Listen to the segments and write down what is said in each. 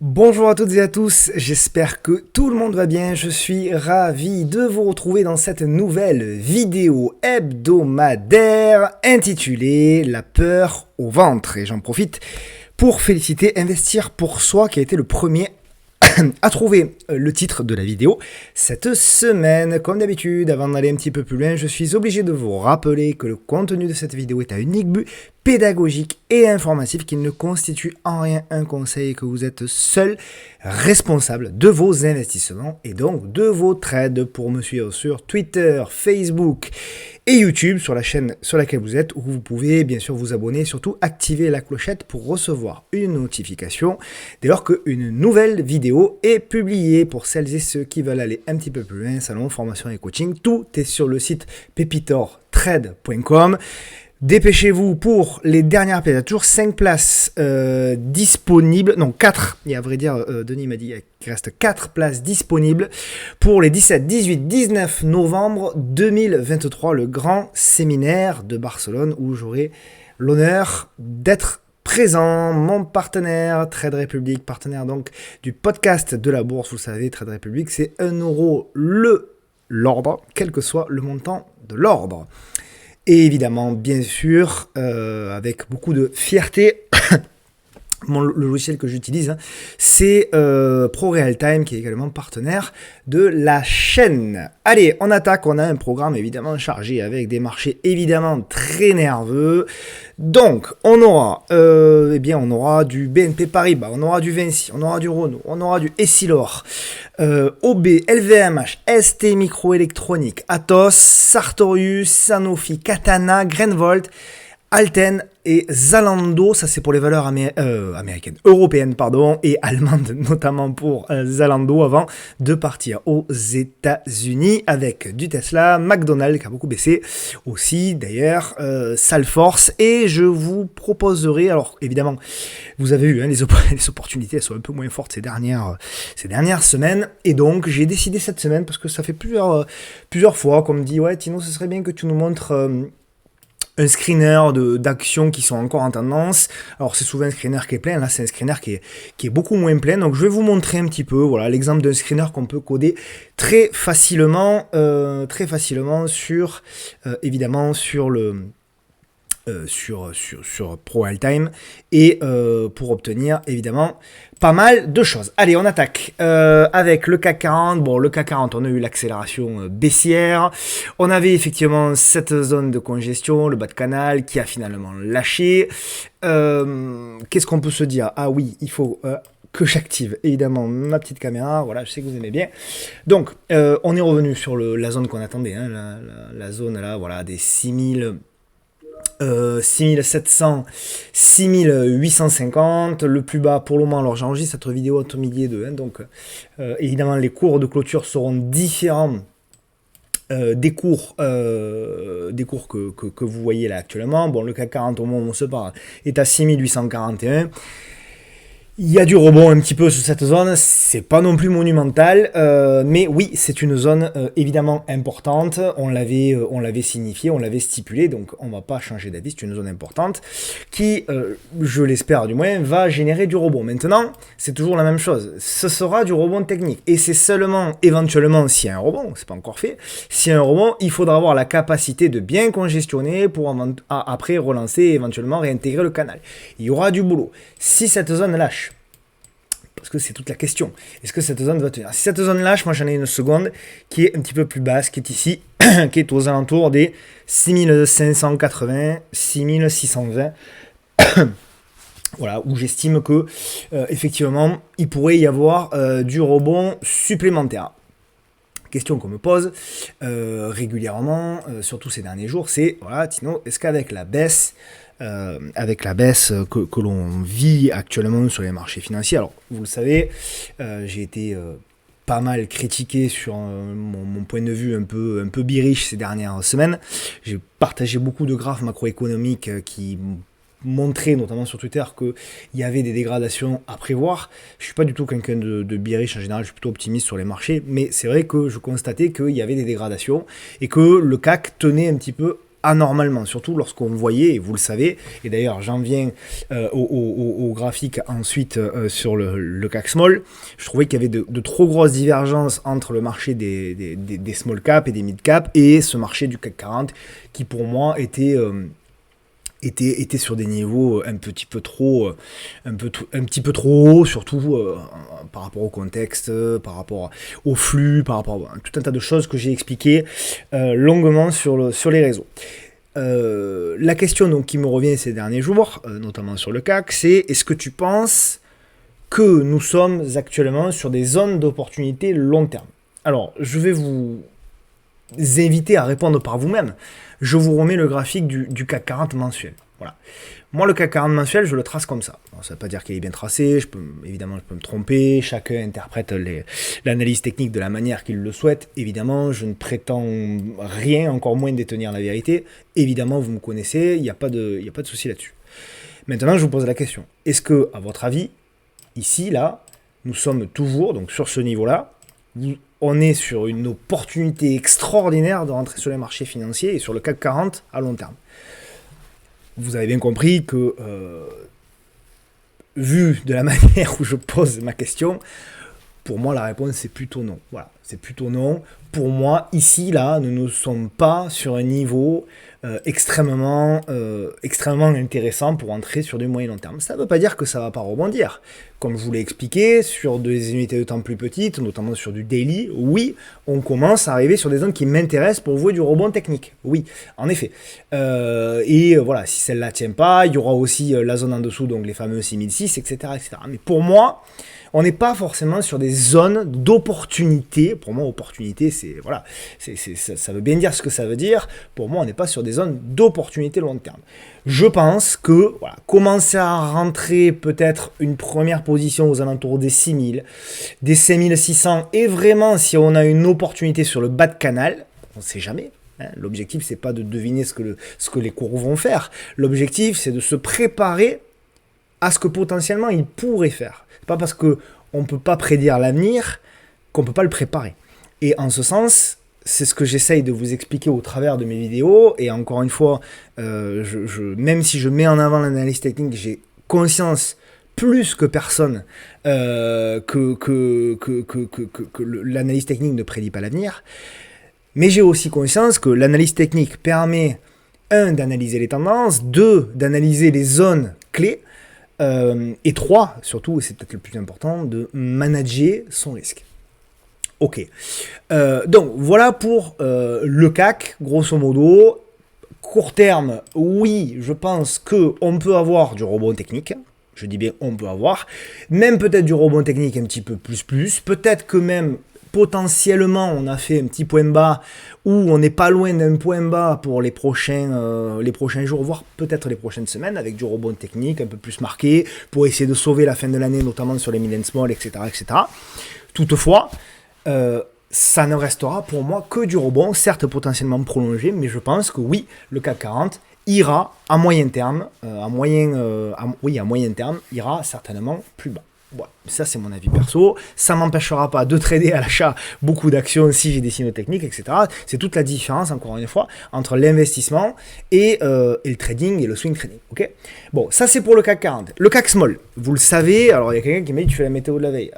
Bonjour à toutes et à tous, j'espère que tout le monde va bien, je suis ravi de vous retrouver dans cette nouvelle vidéo hebdomadaire intitulée La peur au ventre. Et j'en profite pour féliciter Investir pour soi qui a été le premier à trouver le titre de la vidéo cette semaine. Comme d'habitude, avant d'aller un petit peu plus loin, je suis obligé de vous rappeler que le contenu de cette vidéo est à unique but pédagogique et informatif, qu'il ne constitue en rien un conseil et que vous êtes seul responsable de vos investissements et donc de vos trades. Pour me suivre sur Twitter, Facebook et YouTube, sur la chaîne sur laquelle vous êtes, où vous pouvez bien sûr vous abonner et surtout activer la clochette pour recevoir une notification dès lors qu'une nouvelle vidéo est publiée. Pour celles et ceux qui veulent aller un petit peu plus loin, salon, formation et coaching, tout est sur le site pepitortrade.com. Dépêchez-vous pour les dernières places. Il y a toujours 5 places disponibles. Non, 4. Et à vrai dire, Denis m'a dit qu'il reste 4 places disponibles pour les 17, 18, 19 novembre 2023, le grand séminaire de Barcelone où j'aurai l'honneur d'être présent. Mon partenaire, Trade Republic, partenaire donc du podcast de la bourse. Vous le savez, Trade Republic, c'est 1 euro l'ordre, quel que soit le montant de l'ordre. Et évidemment, bien sûr, avec beaucoup de fierté, le logiciel que j'utilise, c'est ProRealTime, qui est également partenaire de la chaîne. Allez, on attaque. On a un programme évidemment chargé avec des marchés évidemment très nerveux. Donc, on aura du BNP Paribas, on aura du Vinci, on aura du Renault, on aura du Essilor, OB, LVMH, ST Microélectronique, Atos, Sartorius, Sanofi, Katana, Greenvolt, Alten et Zalando. Ça c'est pour les valeurs européennes et allemandes, notamment pour Zalando, avant de partir aux États-Unis avec du Tesla, McDonald's qui a beaucoup baissé aussi d'ailleurs, Salesforce. Et je vous proposerai, alors évidemment vous avez vu les opportunités elles sont un peu moins fortes ces dernières semaines, et donc j'ai décidé cette semaine, parce que ça fait plusieurs fois qu'on me dit ouais Tino, ce serait bien que tu nous montres un screener d'actions qui sont encore en tendance. Alors c'est souvent un screener qui est plein, là c'est un screener qui est beaucoup moins plein. Donc je vais vous montrer un petit peu, voilà, l'exemple d'un screener qu'on peut coder très facilement sur évidemment sur le sur ProRealTime, et pour obtenir évidemment pas mal de choses. Allez, on attaque avec le CAC 40. Bon, le CAC 40, on a eu l'accélération baissière. On avait effectivement cette zone de congestion, le bas de canal, qui a finalement lâché. Qu'est-ce qu'on peut se dire? Ah oui, il faut que j'active évidemment ma petite caméra. Voilà, je sais que vous aimez bien. Donc, on est revenu sur la zone qu'on attendait, la zone là, voilà, des 6700, 6850, le plus bas pour le moment. Alors j'enregistre cette vidéo entre midi et 2, donc évidemment les cours de clôture seront différents des cours que vous voyez là actuellement. Bon, le CAC 40 au moment où on se parle est à 6841. Il y a du rebond un petit peu sur cette zone, c'est pas non plus monumental, mais oui, c'est une zone évidemment importante. On l'avait signifié, on l'avait stipulé, donc on va pas changer d'avis. C'est une zone importante qui, je l'espère du moins, va générer du rebond. Maintenant, c'est toujours la même chose. Ce sera du rebond technique, et c'est seulement éventuellement, s'il y a un rebond, c'est pas encore fait, s'il y a un rebond, il faudra avoir la capacité de bien congestionner pour après relancer et éventuellement réintégrer le canal. Il y aura du boulot. Si cette zone lâche, parce que c'est toute la question, est-ce que cette zone va tenir? Si cette zone lâche, moi j'en ai une seconde qui est un petit peu plus basse, qui est ici, qui est aux alentours des 6580, 6620. Voilà, où j'estime que effectivement il pourrait y avoir du rebond supplémentaire. Question qu'on me pose régulièrement, surtout ces derniers jours, c'est voilà, Tino, est-ce qu'avec la baisse que l'on vit actuellement sur les marchés financiers, alors vous le savez, j'ai été pas mal critiqué sur mon point de vue un peu bearish ces dernières semaines. J'ai partagé beaucoup de graphes macroéconomiques qui montraient, notamment sur Twitter, qu'il y avait des dégradations à prévoir. Je suis pas du tout quelqu'un de bearish en général, je suis plutôt optimiste sur les marchés, mais c'est vrai que je constatais qu'il y avait des dégradations et que le CAC tenait un petit peu anormalement, surtout lorsqu'on voyait, et vous le savez, et d'ailleurs j'en viens au graphique ensuite sur le CAC Small, je trouvais qu'il y avait de trop grosses divergences entre le marché des small cap et des mid cap et ce marché du CAC 40 qui pour moi était sur des niveaux un petit peu trop haut, surtout par rapport au contexte, par rapport au flux, par rapport à tout un tas de choses que j'ai expliquées longuement sur les réseaux. La question donc, qui me revient ces derniers jours, notamment sur le CAC, c'est est-ce que tu penses que nous sommes actuellement sur des zones d'opportunité long terme? Alors, je vais vous inviter à répondre par vous-même. Je vous remets le graphique du CAC 40 mensuel. Voilà. Moi, le CAC 40 mensuel, je le trace comme ça. Alors, ça ne veut pas dire qu'il est bien tracé, évidemment, je peux me tromper, chacun interprète l'analyse technique de la manière qu'il le souhaite. Évidemment, je ne prétends rien, encore moins détenir la vérité. Évidemment, vous me connaissez, il n'y a pas de souci là-dessus. Maintenant, je vous pose la question. Est-ce que, à votre avis, ici, là, nous sommes toujours, donc sur ce niveau-là, on est sur une opportunité extraordinaire de rentrer sur les marchés financiers et sur le CAC 40 à long terme. Vous avez bien compris que, vu de la manière où je pose ma question, pour moi la réponse c'est plutôt non. Voilà, c'est plutôt non. Pour moi, ici, là, nous ne sommes pas sur un niveau extrêmement intéressant pour entrer sur du moyen long terme. Ça ne veut pas dire que ça ne va pas rebondir. Comme je vous l'ai expliqué, sur des unités de temps plus petites, notamment sur du daily, oui, on commence à arriver sur des zones qui m'intéressent pour jouer du rebond technique. Oui, en effet. Et voilà, si celle-là ne tient pas, il y aura aussi la zone en dessous, donc les fameux 6006, etc., etc. Mais pour moi, on n'est pas forcément sur des zones d'opportunité. Pour moi, opportunité, voilà, ça veut bien dire ce que ça veut dire. Pour moi, on n'est pas sur des zones d'opportunité long terme. Je pense que voilà, commencer à rentrer peut-être une première position aux alentours des 6000, des 5600, et vraiment, si on a une opportunité sur le bas de canal, on ne sait jamais. L'objectif, c'est pas de deviner ce que les cours vont faire. L'objectif, c'est de se préparer à ce que potentiellement ils pourraient faire. C'est pas parce qu'on ne peut pas prédire l'avenir qu'on ne peut pas le préparer. Et en ce sens, c'est ce que j'essaye de vous expliquer au travers de mes vidéos. Et encore une fois, même si je mets en avant l'analyse technique, j'ai conscience plus que personne que l'analyse technique ne prédit pas l'avenir. Mais j'ai aussi conscience que l'analyse technique permet, 1, d'analyser les tendances, 2, d'analyser les zones clés, et 3, surtout, et c'est peut-être le plus important, de manager son risque. Ok. Donc, voilà pour le CAC, grosso modo. Court terme, oui, je pense qu'on peut avoir du rebond technique. Je dis bien on peut avoir. Même peut-être du rebond technique un petit peu plus. Peut-être que même potentiellement on a fait un petit point bas ou on n'est pas loin d'un point bas pour les prochains jours, voire peut-être les prochaines semaines, avec du rebond technique un peu plus marqué pour essayer de sauver la fin de l'année, notamment sur les mid and small, etc. Toutefois, ça ne restera pour moi que du rebond, certes potentiellement prolongé, mais je pense que oui, le CAC 40 ira à moyen terme, à moyen terme, ira certainement plus bas. Voilà, ça c'est mon avis perso, ça ne m'empêchera pas de trader à l'achat beaucoup d'actions si j'ai des signaux techniques, etc. C'est toute la différence, encore une fois, entre l'investissement et le trading et le swing trading. Okay, bon, ça c'est pour le CAC 40. Le CAC Small, vous le savez, alors il y a quelqu'un qui m'a dit tu fais la météo de la veille.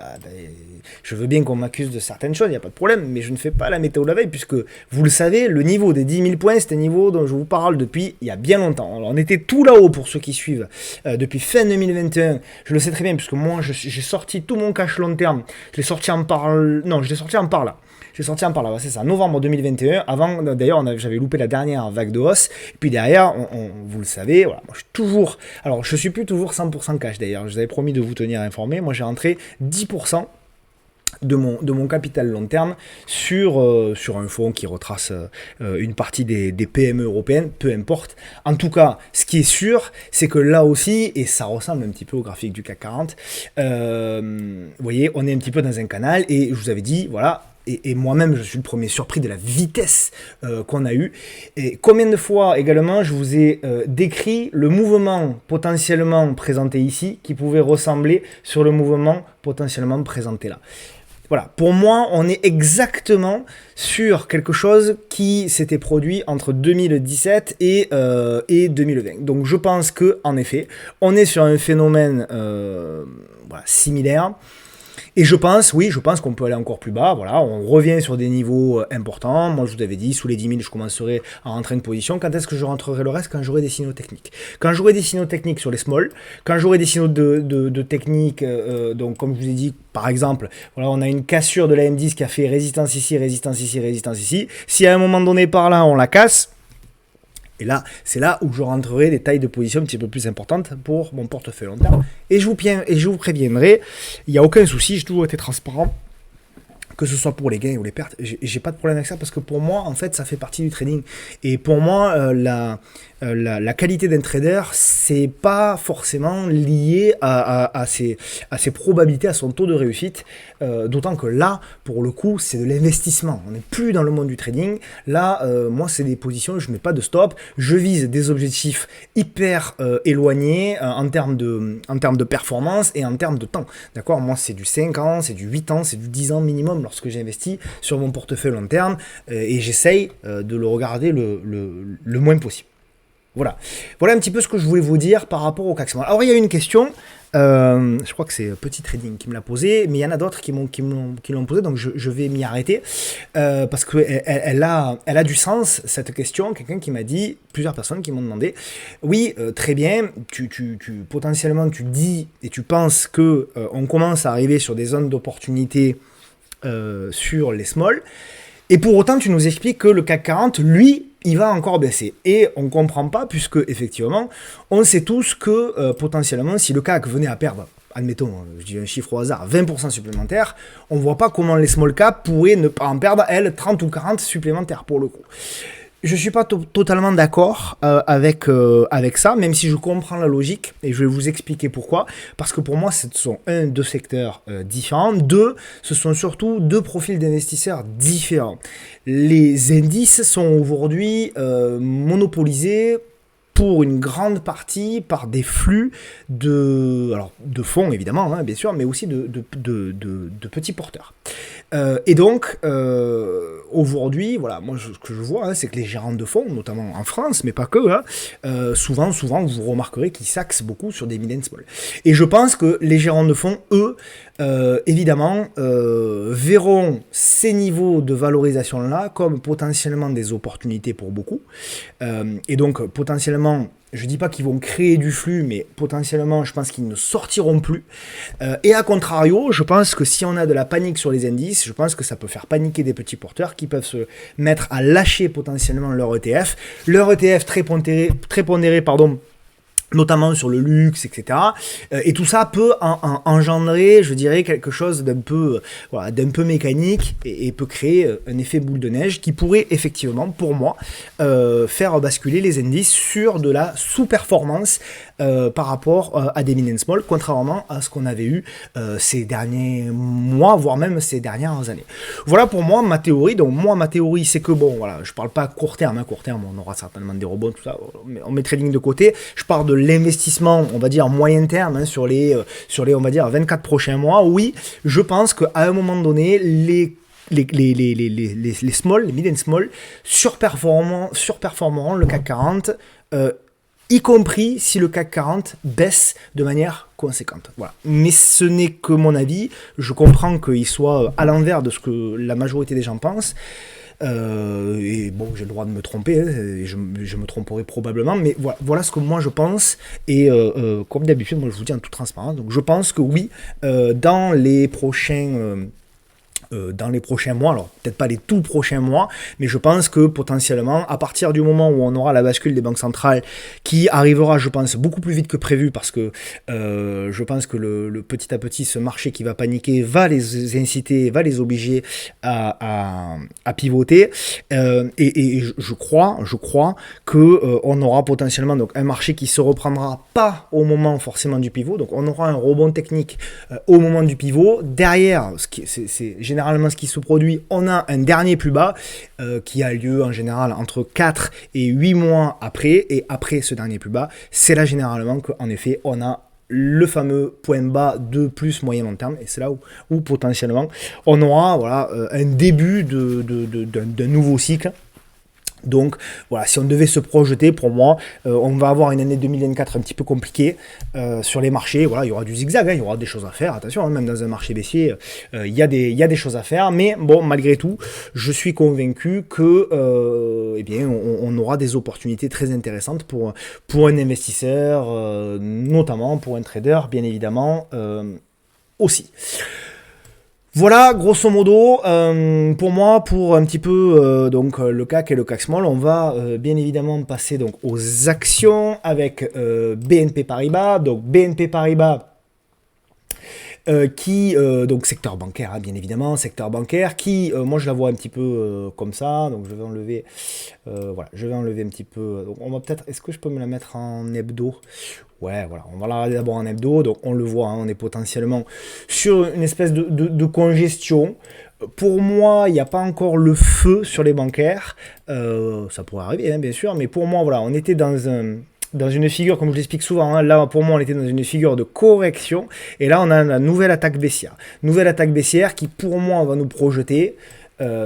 Je veux bien qu'on m'accuse de certaines choses, il n'y a pas de problème, mais je ne fais pas la météo de la veille, puisque, vous le savez, le niveau des 10 000 points, c'est un niveau dont je vous parle depuis il y a bien longtemps. Alors, on était tout là-haut, pour ceux qui suivent, depuis fin 2021, je le sais très bien, puisque moi, j'ai sorti tout mon cash long terme, je l'ai sorti en par là. C'est ça, novembre 2021, avant, d'ailleurs, j'avais loupé la dernière vague de hausse, et puis derrière, vous le savez, voilà, moi, je suis plus toujours 100% cash, d'ailleurs, je vous avais promis de vous tenir informé, moi, j'ai rentré 10%, de mon capital long terme sur un fonds qui retrace une partie des PME européennes, peu importe. En tout cas, ce qui est sûr, c'est que là aussi, et ça ressemble un petit peu au graphique du CAC 40, vous voyez, on est un petit peu dans un canal, et je vous avais dit, voilà, et moi-même, je suis le premier surpris de la vitesse qu'on a eue. Et combien de fois également, je vous ai décrit le mouvement potentiellement présenté ici, qui pouvait ressembler sur le mouvement potentiellement présenté là. Voilà, pour moi, on est exactement sur quelque chose qui s'était produit entre 2017 et 2020. Donc je pense que, en effet, on est sur un phénomène voilà, similaire. Et je pense qu'on peut aller encore plus bas. Voilà, on revient sur des niveaux importants. Moi, je vous avais dit, sous les 10 000, je commencerai à rentrer une position. Quand est-ce que je rentrerai le reste? Quand j'aurai des signaux techniques. Quand j'aurai des signaux techniques sur les small, quand j'aurai des signaux de technique, donc comme je vous ai dit, par exemple, voilà, on a une cassure de la M10 qui a fait résistance ici, résistance ici, résistance ici. Si à un moment donné par là, on la casse, et là, c'est là où je rentrerai des tailles de position un petit peu plus importantes pour mon portefeuille long terme. Et je vous préviendrai, il n'y a aucun souci, j'ai toujours été transparent, que ce soit pour les gains ou les pertes. J'ai pas de problème avec ça parce que pour moi, en fait, ça fait partie du trading. Et pour moi, la qualité d'un trader, c'est pas forcément lié à ses probabilités, à son taux de réussite. D'autant que là, pour le coup, c'est de l'investissement. On n'est plus dans le monde du trading. Là, moi, c'est des positions, je mets pas de stop. Je vise des objectifs hyper éloignés en termes de performance et en termes de temps. D'accord? Moi, c'est du 5 ans, c'est du 8 ans, c'est du 10 ans minimum lorsque j'investis sur mon portefeuille long terme. Et j'essaye de le regarder le moins possible. Voilà un petit peu ce que je voulais vous dire par rapport au CAC 40. Alors il y a une question, je crois que c'est Petit Trading qui me l'a posé, mais il y en a d'autres qui l'ont posé, donc je vais m'y arrêter, parce qu'elle a du sens, cette question. Quelqu'un qui m'a dit, plusieurs personnes qui m'ont demandé, oui, très bien, potentiellement tu dis et tu penses que on commence à arriver sur des zones d'opportunité sur les small, et pour autant tu nous expliques que le CAC 40, lui, il va encore baisser. Et on ne comprend pas, puisque effectivement, on sait tous que potentiellement, si le CAC venait à perdre, admettons, je dis un chiffre au hasard, 20% supplémentaire, on ne voit pas comment les small caps pourraient ne pas en perdre, elles, 30 ou 40 supplémentaires pour le coup. Je ne suis pas totalement d'accord avec ça, même si je comprends la logique, et je vais vous expliquer pourquoi. Parce que pour moi, ce sont deux secteurs différents. Deux, ce sont surtout deux profils d'investisseurs différents. Les indices sont aujourd'hui monopolisés pour une grande partie par des flux de fonds évidemment, hein, bien sûr, mais aussi de petits porteurs. Et donc, aujourd'hui, voilà, moi ce que je vois, hein, c'est que les gérants de fonds, notamment en France, mais pas que, hein, souvent, vous remarquerez qu'ils s'axent beaucoup sur des mid and small. Et je pense que les gérants de fonds, eux, évidemment, verront ces niveaux de valorisation-là comme potentiellement des opportunités pour beaucoup. Et donc, potentiellement, je ne dis pas qu'ils vont créer du flux, mais potentiellement, je pense qu'ils ne sortiront plus. Et à contrario, je pense que si on a de la panique sur les indices, je pense que ça peut faire paniquer des petits porteurs qui peuvent se mettre à lâcher potentiellement leur ETF. Leur ETF très pondéré, notamment sur le luxe, etc. Et tout ça peut engendrer, je dirais, quelque chose d'un peu mécanique et peut créer un effet boule de neige qui pourrait effectivement, pour moi, faire basculer les indices sur de la sous-performance par rapport à des mid and small, contrairement à ce qu'on avait eu ces derniers mois, voire même ces dernières années. Voilà pour moi ma théorie. Donc moi, ma théorie, c'est que bon, voilà, je parle pas court terme, hein, court terme, on aura certainement des rebonds, tout ça, on met trading de côté. Je parle de l'investissement, on va dire moyen terme, hein, sur les on va dire 24 prochains mois. Oui, je pense qu'à un moment donné, les small, les mid and small surperformeront le CAC 40, y compris si le CAC 40 baisse de manière conséquente. Voilà. Mais ce n'est que mon avis. Je comprends qu'il soit à l'envers de ce que la majorité des gens pensent. Et bon, j'ai le droit de me tromper, hein, et je me tromperai probablement, mais voilà ce que moi je pense. Et comme d'habitude, moi je vous dis en toute transparence, donc je pense que oui, dans les prochains dans les prochains mois, alors peut-être pas les tout prochains mois, mais je pense que potentiellement, à partir du moment où on aura la bascule des banques centrales, qui arrivera, je pense, beaucoup plus vite que prévu, parce que je pense que le petit à petit, ce marché qui va paniquer va les inciter, va les obliger à pivoter, et je crois que on aura potentiellement donc un marché qui se reprendra pas au moment forcément du pivot, donc on aura un rebond technique au moment du pivot. Derrière, c'est généralement ce qui se produit, on a un dernier plus bas qui a lieu en général entre 4 et 8 mois après, et après ce dernier plus bas, c'est là généralement qu'en effet on a le fameux point bas de plus moyen long terme, et c'est là où potentiellement on aura voilà, un début d'un nouveau cycle. Donc voilà, si on devait se projeter, pour moi, on va avoir une année 2024 un petit peu compliquée sur les marchés. Voilà, il y aura du zigzag, hein, il y aura des choses à faire. Attention, hein, même dans un marché baissier, il y a des choses à faire. Mais bon, malgré tout, je suis convaincu que eh bien, on aura des opportunités très intéressantes pour un investisseur, notamment pour un trader, bien évidemment, aussi. Voilà, grosso modo, pour moi, pour un petit peu donc le CAC et le CAC Small, on va bien évidemment passer donc aux actions avec BNP Paribas. Donc BNP Paribas qui, donc secteur bancaire, hein, bien évidemment, secteur bancaire, qui, moi je la vois un petit peu comme ça, donc je vais enlever, voilà, je vais enlever un petit peu, donc on va peut-être, est-ce que je peux me la mettre en hebdo? Ouais, voilà, on va la regarder d'abord en hebdo, donc on le voit, hein, on est potentiellement sur une espèce de congestion. Pour moi, il n'y a pas encore le feu sur les bancaires, ça pourrait arriver, hein, bien sûr, mais pour moi, voilà, on était dans une figure, comme je l'explique souvent, hein, là pour moi on était dans une figure de correction, et là on a la nouvelle attaque baissière. Nouvelle attaque baissière qui pour moi va nous projeter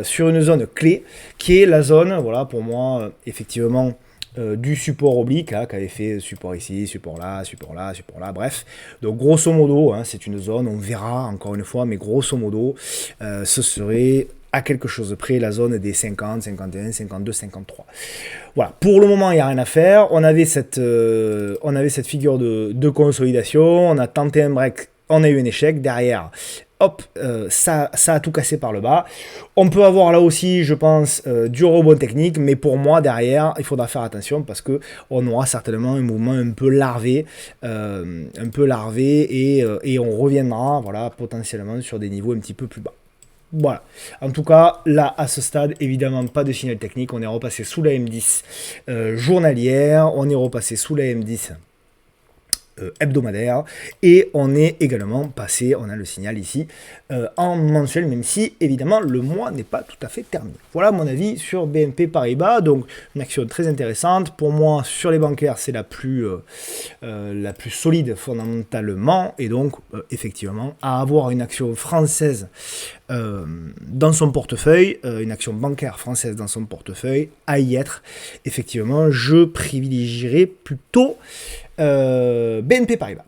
sur une zone clé, qui est la zone, voilà pour moi, effectivement, du support oblique, hein, qui avait fait support ici, support là, support là, support là, bref. Donc grosso modo, hein, c'est une zone, on verra encore une fois, mais grosso modo, ce serait à quelque chose près la zone des 50, 51, 52, 53. Voilà, pour le moment, il n'y a rien à faire. On avait cette figure de consolidation, on a tenté un break, on a eu un échec. Derrière, hop, ça a tout cassé par le bas. On peut avoir là aussi, je pense, du rebond technique, mais pour moi, derrière, il faudra faire attention parce qu'on aura certainement un mouvement un peu larvé, et on reviendra, voilà, potentiellement sur des niveaux un petit peu plus bas. Voilà. En tout cas, là, à ce stade, évidemment, pas de signal technique. On est repassé sous la M10 journalière. On est repassé sous la M10 hebdomadaire, et on est également passé, on a le signal ici, en mensuel, même si évidemment le mois n'est pas tout à fait terminé. Voilà mon avis sur BNP Paribas, donc une action très intéressante. Pour moi, sur les bancaires, c'est la plus solide fondamentalement, et donc effectivement, à avoir une action française dans son portefeuille, une action bancaire française dans son portefeuille, à y être, effectivement, je privilégierais plutôt BNP Paribas.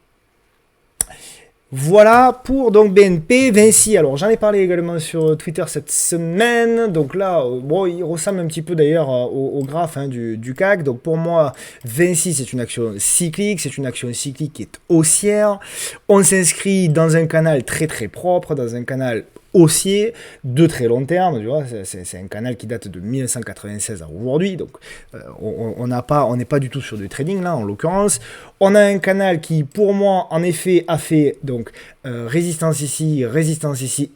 Voilà pour donc BNP. Vinci, alors j'en ai parlé également sur Twitter cette semaine, donc là, bon, il ressemble un petit peu d'ailleurs au graphe, hein, du CAC, donc pour moi, Vinci c'est une action cyclique, qui est haussière, on s'inscrit dans un canal très très propre, dans un canal haussier de très long terme, tu vois, c'est un canal qui date de 1996 à aujourd'hui, donc on n'est pas du tout sur du trading là en l'occurrence. On a un canal qui pour moi en effet a fait donc résistance ici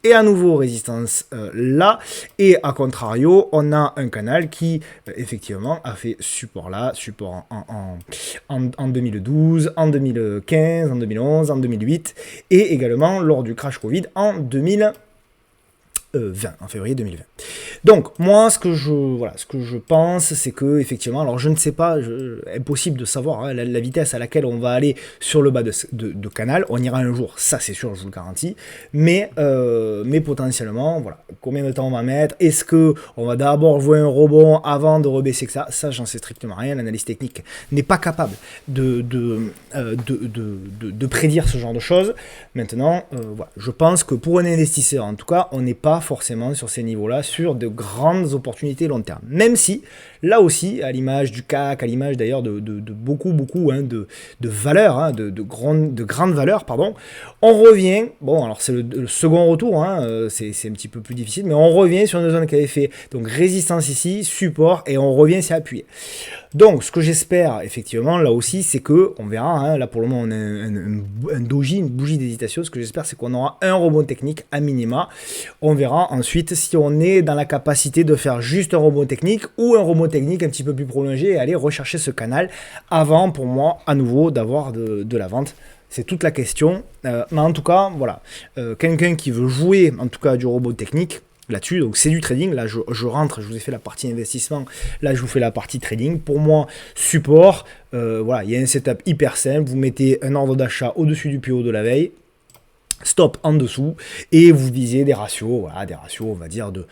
et à nouveau résistance là, et à contrario on a un canal qui effectivement a fait support là, support en 2012, en 2015, en 2011, en 2008 et également lors du crash Covid en 2020, en février 2020. Donc moi ce que je pense, c'est que effectivement, alors je ne sais pas, impossible de savoir, hein, la vitesse à laquelle on va aller sur le bas de canal. On ira un jour, ça c'est sûr, je vous le garantis, mais potentiellement, voilà, combien de temps on va mettre, est-ce que on va d'abord voir un rebond avant de rebaisser que ça j'en sais strictement rien. L'analyse technique n'est pas capable de prédire ce genre de choses. Maintenant, voilà, je pense que pour un investisseur en tout cas, on n'est pas forcément sur ces niveaux-là, sur de grandes opportunités long terme. Même si, là aussi, à l'image du CAC, à l'image d'ailleurs de beaucoup de valeurs, hein, de grandes valeurs, pardon, on revient, bon alors c'est le second retour, hein, c'est un petit peu plus difficile, mais on revient sur une zone qui avait fait donc résistance ici, support, et on revient s'y appuyer. Donc, ce que j'espère, effectivement, là aussi, c'est que, on verra, hein, là pour le moment, on a un doji, une bougie d'hésitation. Ce que j'espère, c'est qu'on aura un rebond technique à minima. On verra ensuite si on est dans la capacité de faire juste un rebond technique ou un rebond technique un petit peu plus prolongé et aller rechercher ce canal avant, pour moi, à nouveau, d'avoir de la vente. C'est toute la question. Mais en tout cas, voilà. Quelqu'un qui veut jouer, en tout cas, du rebond technique, là-dessus, donc c'est du trading, là je rentre, je vous ai fait la partie investissement, là je vous fais la partie trading, pour moi support, voilà, il y a un setup hyper simple, vous mettez un ordre d'achat au-dessus du plus haut de la veille, stop en dessous, et vous visez des ratios, voilà, des ratios on va dire de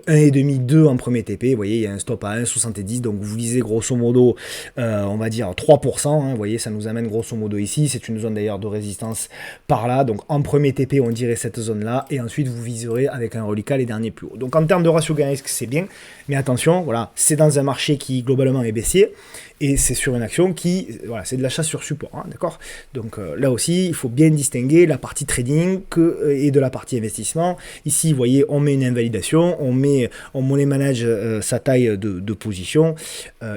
1,5, 2 en premier TP, vous voyez il y a un stop à 1,70, donc vous visez grosso modo, on va dire 3%, hein, vous voyez ça nous amène grosso modo ici, c'est une zone d'ailleurs de résistance par là, donc en premier TP on dirait cette zone là, et ensuite vous viserez avec un reliquat les derniers plus hauts. Donc en termes de ratio gain risque c'est bien, mais attention, voilà, c'est dans un marché qui globalement est baissier, et c'est sur une action qui, voilà, c'est de l'achat sur support, hein, d'accord. Donc là aussi, il faut bien distinguer la partie trading et de la partie investissement. Ici, vous voyez, on met une invalidation, on money manage sa taille de position,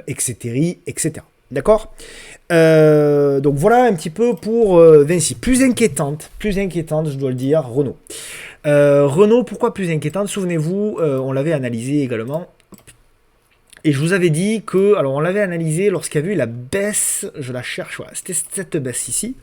etc., etc. D'accord. Donc voilà un petit peu pour Vinci. Plus inquiétante, je dois le dire, Renault. Renault, pourquoi plus inquiétante? Souvenez-vous, on l'avait analysé également. Et je vous avais dit que, alors on l'avait analysé lorsqu'il y avait eu la baisse, je la cherche, voilà, c'était cette baisse ici.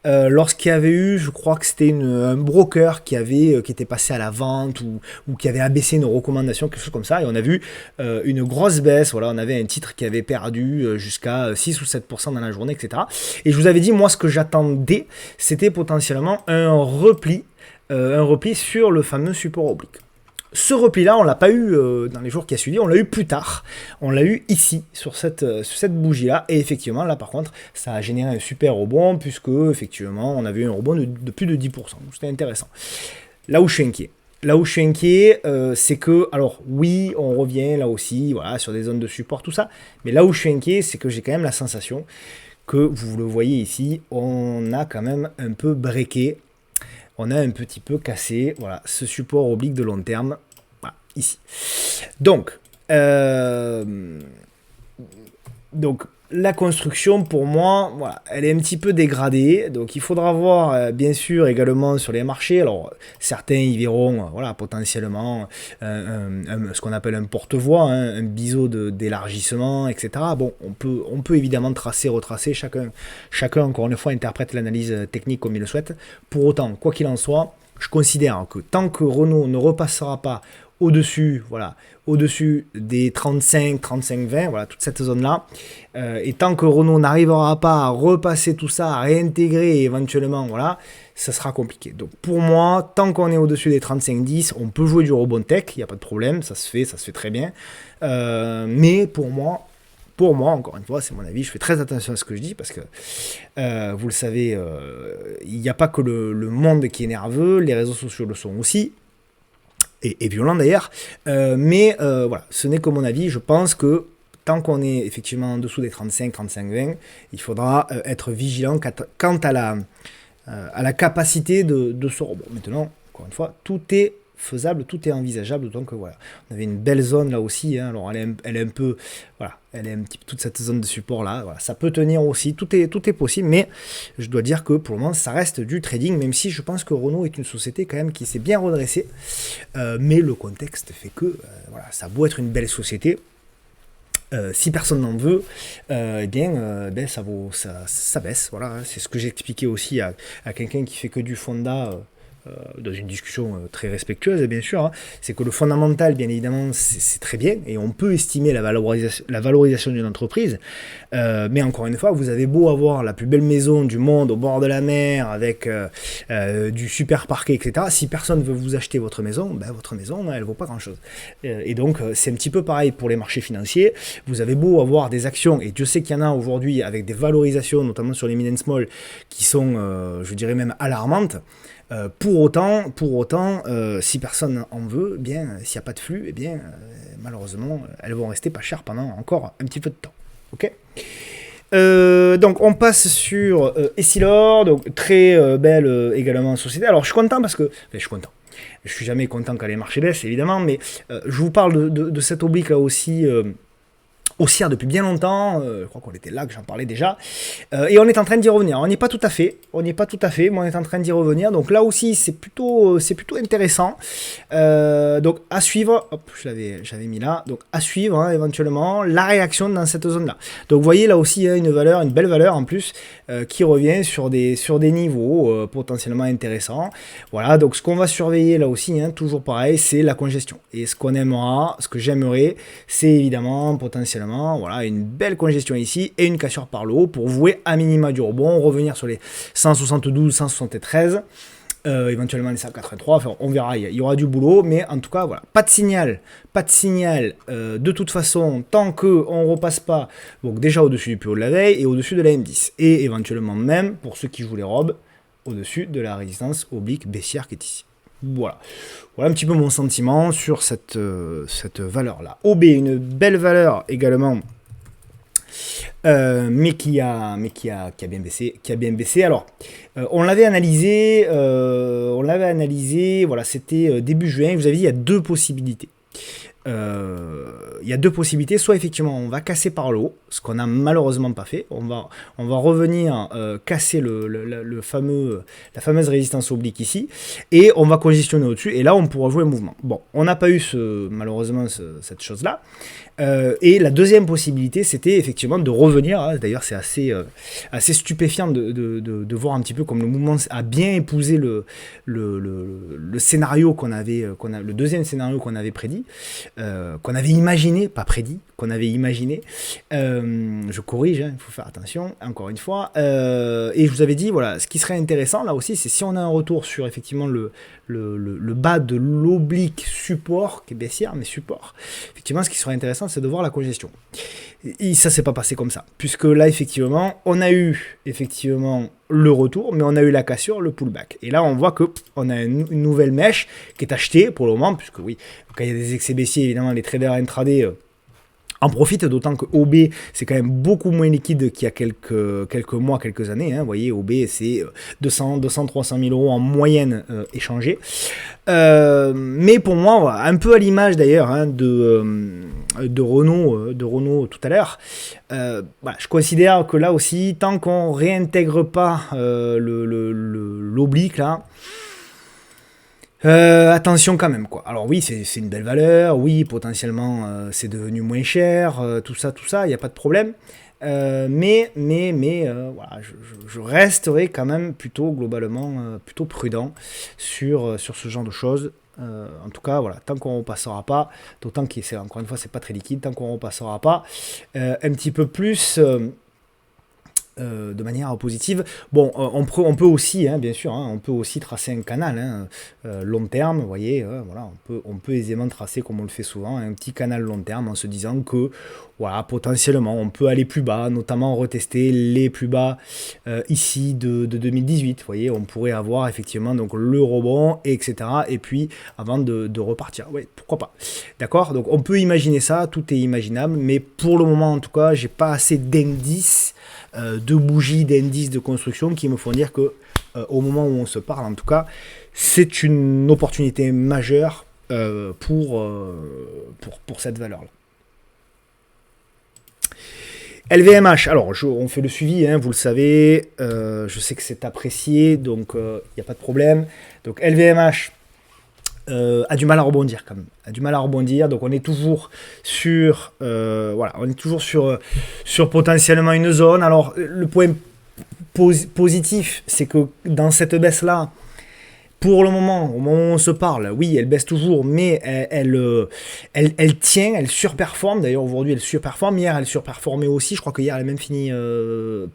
Lorsqu'il y avait eu, je crois que c'était un broker qui était passé à la vente ou qui avait abaissé une recommandation, quelque chose comme ça, et on a vu une grosse baisse, voilà, on avait un titre qui avait perdu jusqu'à 6 ou 7% dans la journée, etc. Et je vous avais dit, moi ce que j'attendais, c'était potentiellement un repli sur le fameux support oblique. Ce repli-là, on ne l'a pas eu dans les jours qui a suivi, on l'a eu plus tard. On l'a eu ici, sur cette bougie-là. Et effectivement, là par contre, ça a généré un super rebond, puisque effectivement, on avait eu un rebond de plus de 10%. Donc c'était intéressant. Là où je suis inquiet, c'est que, alors oui, on revient là aussi, voilà, sur des zones de support, tout ça. Mais là où je suis inquiet, c'est que j'ai quand même la sensation que, vous le voyez ici, on a quand même un peu breaké. On a un petit peu cassé, voilà, ce support oblique de long terme, voilà, ici. Donc la construction, pour moi, voilà, elle est un petit peu dégradée. Donc, il faudra voir, bien sûr, également sur les marchés. Alors, certains y verront, voilà, potentiellement ce qu'on appelle un porte-voix, hein, un biseau d'élargissement, etc. Bon, on peut évidemment tracer, retracer. Chacun, encore une fois, interprète l'analyse technique comme il le souhaite. Pour autant, quoi qu'il en soit, je considère que tant que Renault ne repassera pas au-dessus, voilà, au-dessus des 35, 20, voilà, toute cette zone-là. Et tant que Renault n'arrivera pas à repasser tout ça, à réintégrer éventuellement, voilà, ça sera compliqué. Donc pour moi, tant qu'on est au-dessus des 35-10, on peut jouer du rebond tech, il n'y a pas de problème, ça se fait très bien. Mais pour moi, encore une fois, c'est mon avis, je fais très attention à ce que je dis parce que, vous le savez, il n'y a pas que le monde qui est nerveux, les réseaux sociaux le sont aussi. Et violent d'ailleurs, mais voilà, ce n'est que mon avis. Je pense que tant qu'on est effectivement en dessous des 35, 20, il faudra être vigilant quant à la capacité de ce rebond. Maintenant, encore une fois, tout est faisable, tout est envisageable, donc voilà. On avait une belle zone là aussi, hein, alors elle est un peu, voilà, elle est un petit peu toute cette zone de support là, voilà, ça peut tenir aussi, tout est possible, mais je dois dire que pour le moment ça reste du trading, même si je pense que Renault est une société quand même qui s'est bien redressée, mais le contexte fait que, voilà, ça a beau être une belle société, si personne n'en veut, eh bien, ça baisse, voilà, hein. C'est ce que j'ai expliqué aussi à quelqu'un qui fait que du fonda, dans une discussion très respectueuse, bien sûr, hein, c'est que le fondamental, bien évidemment, c'est très bien, et on peut estimer la valorisation d'une entreprise, mais encore une fois, vous avez beau avoir la plus belle maison du monde, au bord de la mer, avec du super parquet, etc., si personne ne veut vous acheter votre maison, ben, votre maison, elle ne vaut pas grand-chose. Et donc, c'est un petit peu pareil pour les marchés financiers, vous avez beau avoir des actions, et Dieu sait qu'il y en a aujourd'hui, avec des valorisations, notamment sur les mid and small, qui sont, je dirais même alarmantes, Pour autant, si personne en veut, eh bien, s'il n'y a pas de flux, eh bien, malheureusement, elles vont rester pas chères pendant encore un petit peu de temps. Ok. Donc on passe sur Essilor, donc très belle également société. Alors je suis content parce que, enfin, je suis content. Je suis jamais content quand les marchés baissent évidemment, mais je vous parle de cette oblique là aussi. Haussière depuis bien longtemps, je crois qu'on était là, que j'en parlais déjà, et on est en train d'y revenir. On n'y est pas tout à fait, mais on est en train d'y revenir. Donc là aussi, c'est plutôt intéressant. Donc à suivre, hop, j'avais mis là, donc à suivre hein, éventuellement la réaction dans cette zone-là. Donc vous voyez là aussi hein, une belle valeur en plus, qui revient sur des niveaux potentiellement intéressants. Voilà, donc ce qu'on va surveiller là aussi, hein, toujours pareil, c'est la congestion. Et ce que j'aimerais, c'est évidemment potentiellement voilà, une belle congestion ici et une cassure par le haut pour vouer à minima du rebond, revenir sur les 172, 173, éventuellement les 183, enfin, on verra, il y aura du boulot, mais en tout cas, voilà, pas de signal, de toute façon, tant qu'on ne repasse pas, donc déjà au-dessus du plus haut de la veille et au-dessus de la M10, et éventuellement même, pour ceux qui jouent les robes, au-dessus de la résistance oblique baissière qui est ici. Voilà un petit peu mon sentiment sur cette valeur-là. OB, une belle valeur également, mais qui a bien baissé. Alors, on l'avait analysé, voilà, c'était début juin. Je vous avais dit, il y a deux possibilités. Soit effectivement on va casser par le haut, ce qu'on n'a malheureusement pas fait, on va revenir casser la fameuse résistance oblique ici, et on va congestionner au-dessus, et là on pourra jouer un mouvement. Bon, on n'a pas eu malheureusement cette chose-là, et la deuxième possibilité c'était effectivement de revenir, hein, d'ailleurs c'est assez stupéfiant de voir un petit peu comme le mouvement a bien épousé le scénario le deuxième scénario qu'on avait prédit, qu'on avait imaginé, pas prédit, qu'on avait imaginé. Je corrige, hein, il faut faire attention, encore une fois. Et je vous avais dit, voilà, ce qui serait intéressant là aussi, c'est si on a un retour sur effectivement le bas de l'oblique support, qui est baissière, mais support. Effectivement, ce qui serait intéressant, c'est de voir la congestion. Et ça s'est pas passé comme ça, puisque là, effectivement, on a eu effectivement le retour, mais on a eu la cassure, le pullback. Et là, on voit que on a une nouvelle mèche qui est achetée pour le moment, puisque oui, quand il y a des excès baissiers, évidemment, les traders intraday en profite, d'autant que OB, c'est quand même beaucoup moins liquide qu'il y a quelques mois, quelques années. Hein. Vous voyez, OB, c'est 200, 300 000 euros en moyenne échangés. Mais pour moi, voilà, un peu à l'image d'ailleurs hein, de Renault tout à l'heure, voilà, je considère que là aussi, tant qu'on réintègre pas l'oblique là, attention quand même quoi. Alors oui, c'est une belle valeur, oui, potentiellement c'est devenu moins cher, tout ça, il n'y a pas de problème. Mais voilà, je resterai quand même plutôt globalement plutôt prudent sur ce genre de choses. En tout cas, voilà, tant qu'on ne repassera pas, d'autant que c'est encore une fois c'est pas très liquide, tant qu'on ne repassera pas un petit peu plus. De manière positive. Bon, on peut aussi, hein, bien sûr, hein, on peut aussi tracer un canal hein, long terme, vous voyez, voilà, on peut aisément tracer, comme on le fait souvent, un petit canal long terme en se disant que, voilà, potentiellement, on peut aller plus bas, notamment retester les plus bas ici de 2018, vous voyez, on pourrait avoir effectivement donc le rebond, etc. Et puis, avant de repartir, oui, pourquoi pas. D'accord? Donc, on peut imaginer ça, tout est imaginable, mais pour le moment, en tout cas, j'ai pas assez d'indices de bougies, d'indices de construction qui me font dire que au moment où on se parle en tout cas c'est une opportunité majeure pour cette valeur là. LVMH, alors on fait le suivi, hein, vous le savez, je sais que c'est apprécié, donc il n'y a pas de problème. Donc LVMH a du mal à rebondir quand même, donc on est toujours sur voilà, on est toujours sur potentiellement une zone. Alors le point positif, c'est que dans cette baisse là, pour le moment, au moment où on se parle, oui, elle baisse toujours, mais elle tient, elle surperforme. D'ailleurs, aujourd'hui, elle surperforme. Hier, elle surperformait aussi. Je crois que hier, elle a même fini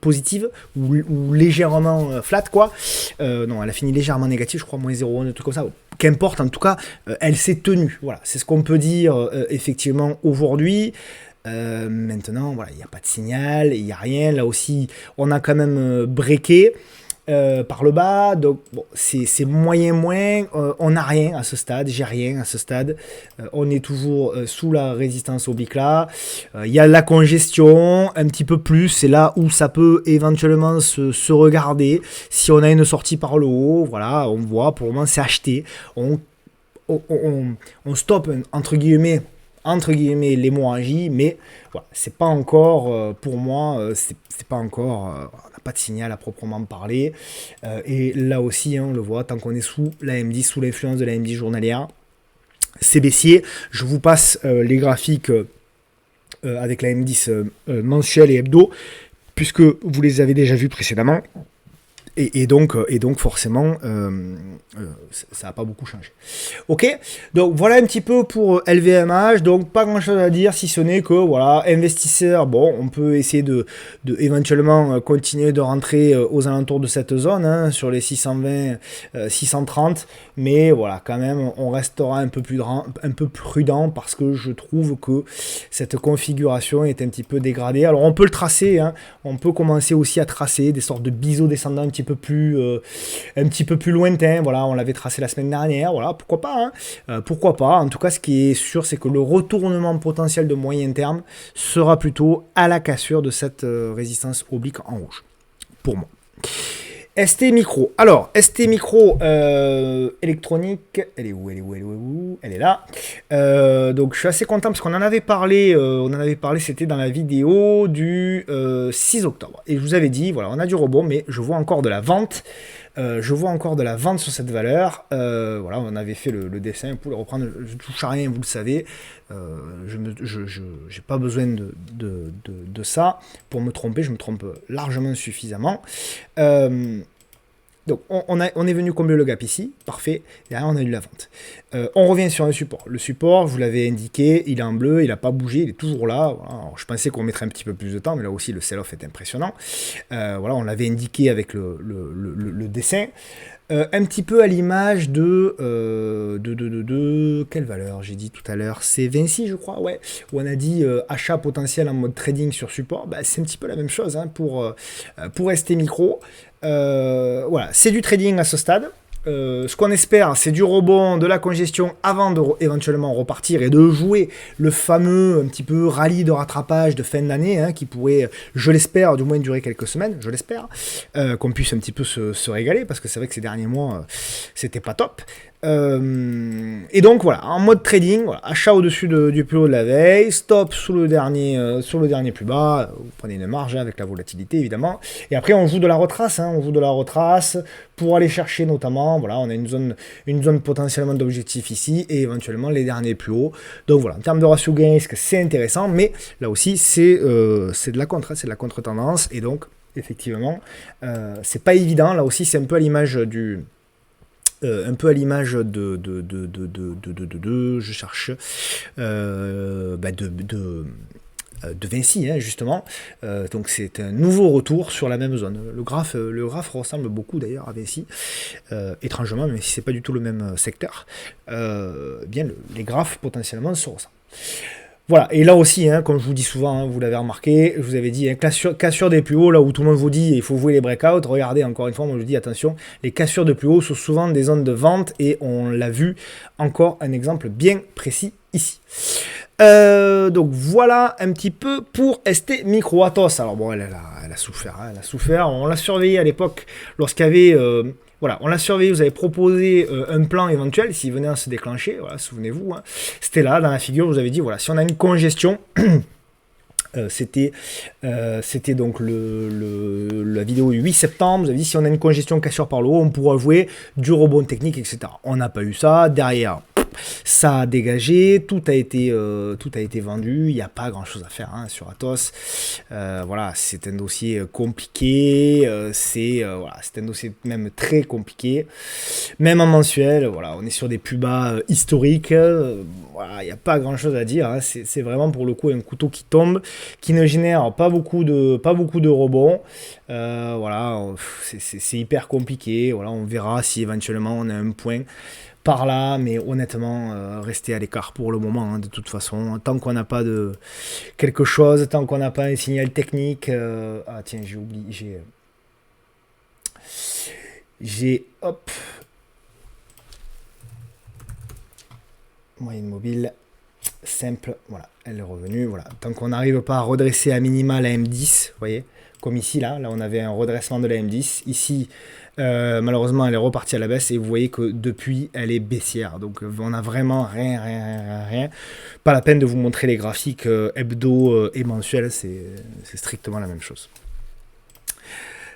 positive ou légèrement flat, quoi. Non, elle a fini légèrement négative, je crois, moins 0,1, un truc comme ça. Qu'importe, en tout cas, elle s'est tenue. Voilà, c'est ce qu'on peut dire effectivement aujourd'hui. Maintenant, voilà, il n'y a pas de signal, il n'y a rien. Là aussi, on a quand même breaké. par le bas, donc bon, c'est moyen, on n'a rien à ce stade, j'ai rien à ce stade, on est toujours sous la résistance oblique là, il y a la congestion, un petit peu plus, c'est là où ça peut éventuellement se regarder, si on a une sortie par le haut, voilà, on voit, pour le moment c'est acheté, on stoppe entre guillemets l'hémorragie, mais voilà, c'est pas encore, pour moi, c'est pas encore, on n'a pas de signal à proprement parler. Et là aussi, hein, on le voit, tant qu'on est sous la M10, sous l'influence de la M10 journalière, c'est baissier. Je vous passe les graphiques avec la M10 mensuelle et hebdo, puisque vous les avez déjà vus précédemment. Et donc forcément, ça n'a pas beaucoup changé. Ok, donc voilà un petit peu pour LVMH. Donc pas grand chose à dire si ce n'est que voilà, investisseurs, bon, on peut essayer de éventuellement continuer de rentrer aux alentours de cette zone, hein, sur les 620, 630. Mais voilà, quand même, on restera un peu prudent parce que je trouve que cette configuration est un petit peu dégradée. Alors on peut le tracer, hein, on peut commencer aussi à tracer des sortes de biseaux descendants un petit peu plus lointain. Voilà, on l'avait tracé la semaine dernière. Voilà, pourquoi pas, hein, pourquoi pas. En tout cas, ce qui est sûr, c'est que le retournement potentiel de moyen terme sera plutôt à la cassure de cette résistance oblique en rouge, pour moi. ST Micro. Alors, ST Micro électronique, elle est où? Elle est là. Donc, je suis assez content parce qu'on en avait parlé, c'était dans la vidéo du 6 octobre. Et je vous avais dit, voilà, on a du rebond, mais je vois encore de la vente. Sur cette valeur. Voilà, on avait fait le dessin pour le reprendre. Je ne touche à rien, vous le savez. Je n'ai pas besoin de ça pour me tromper. Je me trompe largement suffisamment. Donc on est venu combler le gap ici, parfait, et derrière on a eu de la vente. On revient sur un support. Le support, je vous l'avais indiqué, il est en bleu, il n'a pas bougé, il est toujours là. Voilà. Alors, je pensais qu'on mettrait un petit peu plus de temps, mais là aussi le sell-off est impressionnant. Voilà, on l'avait indiqué avec le dessin. Un petit peu à l'image de quelle valeur j'ai dit tout à l'heure, c'est Vinci je crois, ouais, où on a dit achat potentiel en mode trading sur support. Bah, c'est un petit peu la même chose, hein, pour ST Micro. Voilà, c'est du trading à ce stade. Ce qu'on espère, c'est du rebond, de la congestion avant de éventuellement repartir et de jouer le fameux un petit peu rallye de rattrapage de fin d'année, hein, qui pourrait, je l'espère, du moins durer quelques semaines, je l'espère, qu'on puisse un petit peu se régaler, parce que c'est vrai que ces derniers mois, c'était pas top. Et donc voilà, en mode trading, voilà, achat au-dessus du plus haut de la veille, stop sur le dernier plus bas, vous prenez une marge, hein, avec la volatilité évidemment, et après on joue de la retrace, hein, pour aller chercher notamment, voilà, on a une zone potentiellement d'objectif ici, et éventuellement les derniers plus hauts. Donc voilà, en termes de ratio gain-risque, c'est intéressant, mais là aussi c'est de la contre-tendance, et donc effectivement, c'est pas évident, là aussi c'est un peu à l'image je cherche, de Vinci, hein, justement. Donc c'est un nouveau retour sur la même zone. Le graphe ressemble beaucoup d'ailleurs à Vinci, étrangement, même si c'est pas du tout le même secteur. Bien, les graphes potentiellement se ressemblent. Voilà, et là aussi, hein, comme je vous dis souvent, hein, vous l'avez remarqué, je vous avais dit, hein, cassure des plus hauts, là où tout le monde vous dit il faut jouer les breakouts, regardez, encore une fois, moi je dis attention, les cassures de plus haut sont souvent des zones de vente, et on l'a vu, encore un exemple bien précis ici. Donc voilà un petit peu pour ST Micro. Atos, alors bon, elle a souffert, hein, on l'a surveillé à l'époque lorsqu'il y avait... Voilà, on l'a surveillé, vous avez proposé un plan éventuel s'il venait à se déclencher, voilà, souvenez-vous, hein. C'était là, dans la figure, vous avez dit, voilà, si on a une congestion, c'était donc la vidéo du 8 septembre, vous avez dit, si on a une congestion cassure par le haut, on pourra jouer du rebond technique, etc. On n'a pas eu ça, derrière... Ça a dégagé, tout a été vendu, il n'y a pas grand chose à faire, hein, sur Atos. Voilà, c'est un dossier compliqué, c'est un dossier même très compliqué, même en mensuel. Voilà, on est sur des plus bas historiques, voilà, il n'y a pas grand chose à dire, hein, c'est vraiment pour le coup un couteau qui tombe, qui ne génère pas beaucoup de rebonds. Voilà, c'est hyper compliqué. Voilà, on verra si éventuellement on a un point par là, mais honnêtement, restez à l'écart pour le moment, hein, de toute façon. Tant qu'on n'a pas de quelque chose, tant qu'on n'a pas un signal technique... Ah tiens, j'ai oublié... j'ai, hop, moyenne mobile, simple, voilà, elle est revenue, voilà. Tant qu'on n'arrive pas à redresser à minima la M10, vous voyez, comme ici, là on avait un redressement de la M10, ici, malheureusement, elle est repartie à la baisse, et vous voyez que depuis, elle est baissière, donc on a vraiment rien, pas la peine de vous montrer les graphiques hebdo et mensuels, c'est strictement la même chose.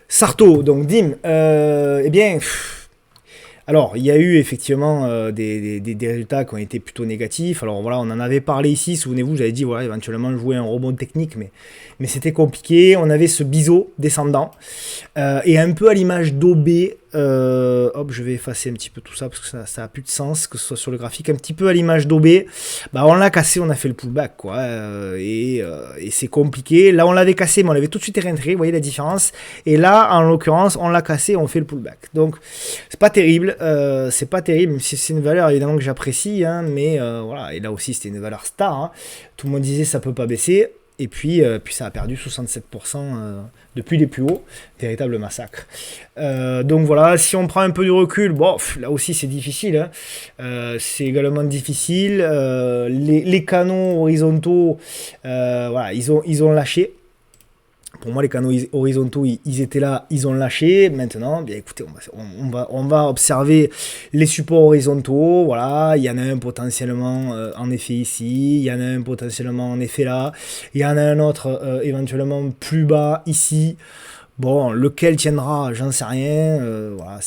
Sarto, donc Dim, eh bien... Alors, il y a eu effectivement des résultats qui ont été plutôt négatifs. Alors voilà, on en avait parlé ici, souvenez-vous, j'avais dit, voilà, éventuellement jouer un rebond technique, mais c'était compliqué. On avait ce biseau descendant, et un peu à l'image d'OB, hop, je vais effacer un petit peu tout ça, parce que ça a plus de sens, que ce soit sur le graphique, un petit peu à l'image d'OB, bah on l'a cassé, on a fait le pullback, quoi, et c'est compliqué. Là, on l'avait cassé, mais on l'avait tout de suite réintégré, vous voyez la différence. Et là, en l'occurrence, on l'a cassé, on fait le pullback. Donc, c'est pas terrible, même si c'est une valeur évidemment que j'apprécie, hein, mais voilà, et là aussi c'était une valeur star, hein. Tout le monde disait ça peut pas baisser, et puis ça a perdu 67% depuis les plus hauts, véritable massacre. Donc voilà, si on prend un peu de recul, bon, là aussi c'est difficile, hein. C'est également difficile, les canaux horizontaux, voilà, ils ont lâché. Pour moi, les canaux horizontaux, ils étaient là, ils ont lâché. Maintenant, bien écoutez, on va observer les supports horizontaux. Voilà, il y en a un potentiellement en effet ici, il y en a un potentiellement en effet là, il y en a un autre éventuellement plus bas ici. Bon, lequel tiendra, j'en sais rien. Voilà,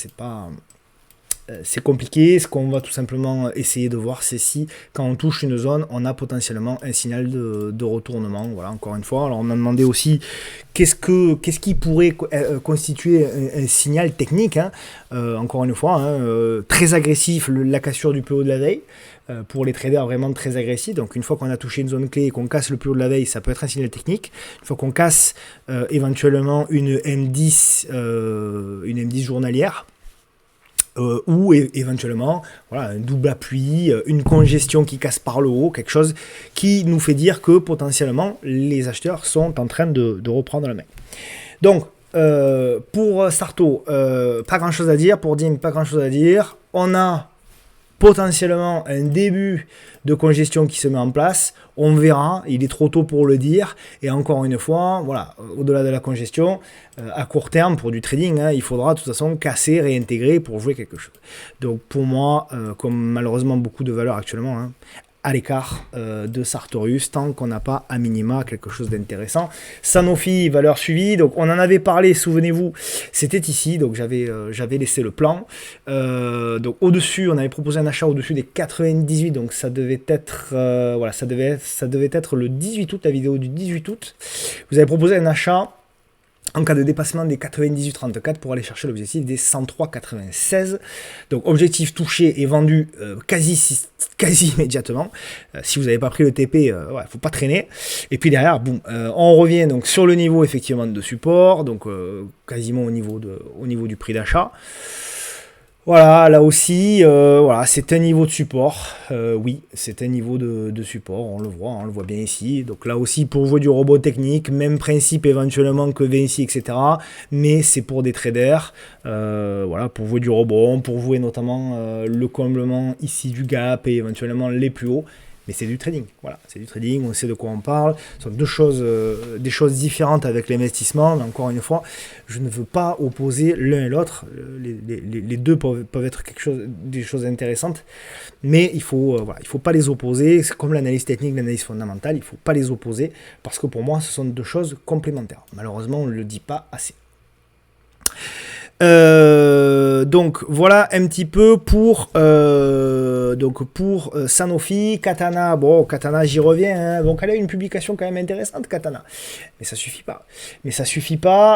c'est compliqué. Ce qu'on va tout simplement essayer de voir, c'est si, quand on touche une zone, on a potentiellement un signal de retournement. Voilà, encore une fois. Alors, on m'a demandé aussi qu'est-ce qui pourrait constituer un signal technique, hein. Encore une fois, hein, très agressif, la cassure du plus haut de la veille. Pour les traders vraiment très agressifs. Donc une fois qu'on a touché une zone clé et qu'on casse le plus haut de la veille, ça peut être un signal technique. Une fois qu'on casse éventuellement une M10 journalière, ou éventuellement voilà, un double appui, une congestion qui casse par le haut, quelque chose qui nous fait dire que potentiellement les acheteurs sont en train de reprendre la main. Donc pour Sarto, pas grand chose à dire, pour Dim, pas grand chose à dire. On a potentiellement un début de congestion qui se met en place, on verra, il est trop tôt pour le dire, et encore une fois, voilà, au-delà de la congestion, à court terme, pour du trading, hein, il faudra de toute façon casser, réintégrer pour jouer quelque chose. Donc pour moi, comme malheureusement beaucoup de valeurs actuellement, hein, à l'écart de Sartorius, tant qu'on n'a pas à minima quelque chose d'intéressant. Sanofi, valeur suivie, donc on en avait parlé, souvenez-vous, c'était ici, donc j'avais laissé le plan. Donc au-dessus, on avait proposé un achat au-dessus des 98, donc ça devait être, voilà, ça devait être le 18 août, la vidéo du 18 août. Vous avez proposé un achat en cas de dépassement des 98,34 pour aller chercher l'objectif des 103,96. Donc objectif touché et vendu quasi immédiatement. Si vous n'avez pas pris le TP, ouais, faut pas traîner. Et puis derrière, boum, on revient donc sur le niveau effectivement de support, donc quasiment au niveau du prix d'achat. Voilà, là aussi, voilà, c'est un niveau de support. Oui, c'est un niveau de support, on le voit bien ici. Donc là aussi, pour jouer du robot technique, même principe éventuellement que Vinci, etc. Mais c'est pour des traders, voilà, pour jouer du robot, pour jouer notamment le comblement ici du gap et éventuellement les plus hauts. Mais c'est du trading, voilà, c'est du trading, on sait de quoi on parle. Ce sont des choses différentes avec l'investissement. Mais encore une fois, je ne veux pas opposer l'un et l'autre. Les deux peuvent être des choses intéressantes, mais il faut pas les opposer. C'est comme l'analyse technique, l'analyse fondamentale, il ne faut pas les opposer parce que pour moi, ce sont deux choses complémentaires. Malheureusement, on ne le dit pas assez. Donc voilà un petit peu pour Sanofi, Katana. Bon, Katana, j'y reviens, hein. Donc elle a une publication quand même intéressante, Katana, mais ça suffit pas.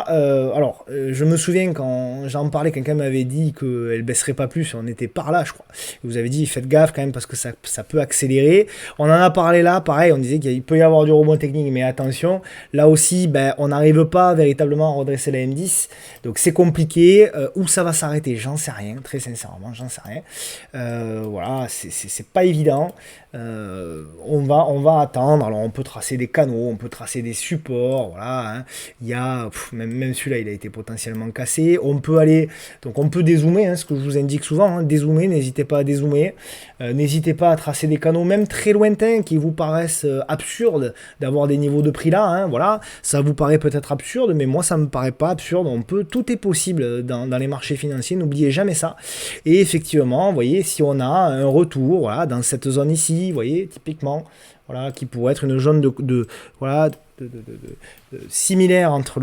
Alors je me souviens quand j'en parlais, quelqu'un m'avait dit qu'elle baisserait pas plus, on était par là, je crois. Vous avez dit faites gaffe quand même parce que ça peut accélérer. On en a parlé là, pareil, on disait qu'il peut y avoir du rebond technique, mais attention, là aussi, ben on n'arrive pas véritablement à redresser la M10, donc c'est compliqué. Et où ça va s'arrêter, j'en sais rien, très sincèrement, j'en sais rien. Voilà, c'est pas évident. On va attendre. Alors on peut tracer des canaux, on peut tracer des supports, voilà. Hein. Il y a même celui-là, il a été potentiellement cassé. On peut aller, donc on peut dézoomer, hein, ce que je vous indique souvent, hein, dézoomer. N'hésitez pas à dézoomer. N'hésitez pas à tracer des canaux même très lointains qui vous paraissent absurdes d'avoir des niveaux de prix là. Hein, voilà, ça vous paraît peut-être absurde, mais moi ça me paraît pas absurde. Tout est possible dans les marchés financiers. N'oubliez jamais ça. Et effectivement, vous voyez, si on a un retour, voilà, dans cette zone ici, vous voyez, typiquement, voilà, qui pourrait être une zone similaire entre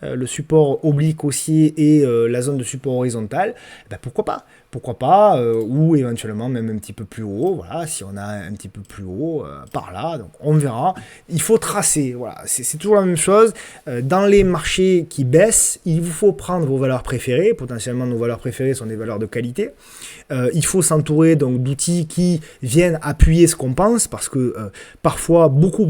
le support oblique haussier et la zone de support horizontal, ben pourquoi pas? Pourquoi pas, ou éventuellement même un petit peu plus haut, voilà, si on a un petit peu plus haut, par là, donc on verra. Il faut tracer, voilà, c'est toujours la même chose. Dans les marchés qui baissent, il vous faut prendre vos valeurs préférées, potentiellement nos valeurs préférées sont des valeurs de qualité. Il faut s'entourer donc d'outils qui viennent appuyer ce qu'on pense, parce que parfois beaucoup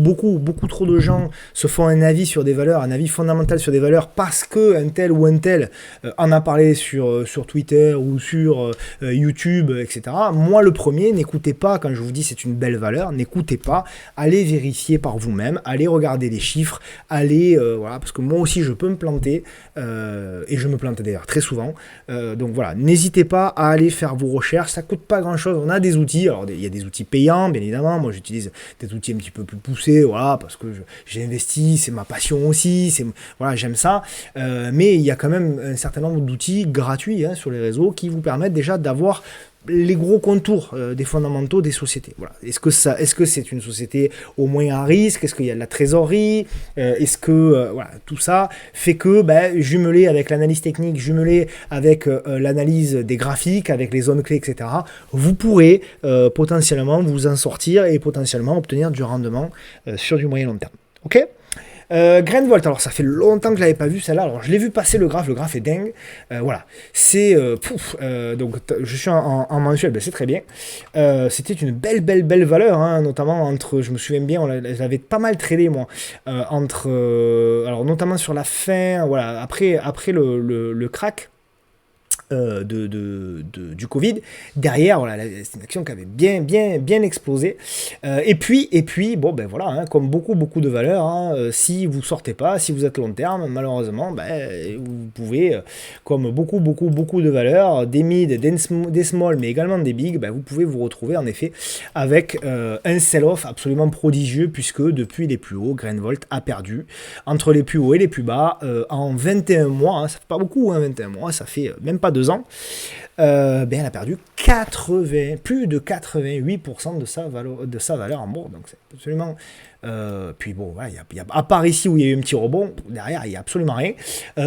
trop de gens se font un avis sur des valeurs, un avis fondamental sur des valeurs parce que un tel ou un tel en a parlé sur Twitter ou sur YouTube, etc. Moi le premier, n'écoutez pas quand je vous dis c'est une belle valeur, n'écoutez pas, allez vérifier par vous-même, allez regarder les chiffres, allez, voilà, parce que moi aussi je peux me planter, et je me plante d'ailleurs très souvent, donc voilà, n'hésitez pas à aller faire vos recherches, ça coûte pas grand chose, on a des outils, alors il y a des outils payants bien évidemment, moi j'utilise des outils un petit peu plus poussés, voilà, parce que j'ai investi, c'est ma passion aussi, voilà, j'aime ça, mais il y a quand même un certain nombre d'outils gratuits hein, sur les réseaux qui vous permettent déjà d'avoir les gros contours des fondamentaux des sociétés. Voilà. Est-ce que c'est une société au moins à risque? Est-ce qu'il y a de la trésorerie? Est-ce que voilà, tout ça fait que jumelé avec l'analyse technique, jumelé avec l'analyse des graphiques, avec les zones clés, etc., vous pourrez potentiellement vous en sortir et potentiellement obtenir du rendement sur du moyen long terme. Ok? Grainvolt, alors ça fait longtemps que je l'avais pas vu celle-là, alors je l'ai vu passer le graphe est dingue, voilà, c'est, donc je suis en mensuel, c'est très bien, c'était une belle valeur, hein, notamment entre, je me souviens bien, j'avais pas mal tradé moi, entre, alors notamment sur la fin, voilà, après le crack, du Covid. Derrière, voilà, c'est une action qui avait bien explosé. Et puis, bon, ben voilà, hein, comme beaucoup de valeurs, hein, si vous sortez pas, si vous êtes long terme, malheureusement, vous pouvez, comme beaucoup de valeurs, des mid, des small, mais également des big, vous pouvez vous retrouver en effet avec un sell-off absolument prodigieux, puisque depuis les plus hauts, Grainvolt a perdu entre les plus hauts et les plus bas en 21 mois, hein, ça fait pas beaucoup, hein, 21 mois, ça fait même pas 2 ans, elle a perdu plus de 88% de sa valeur en bourse, donc c'est absolument... puis bon, voilà, à part ici où il y a eu un petit rebond, derrière il n'y a absolument rien.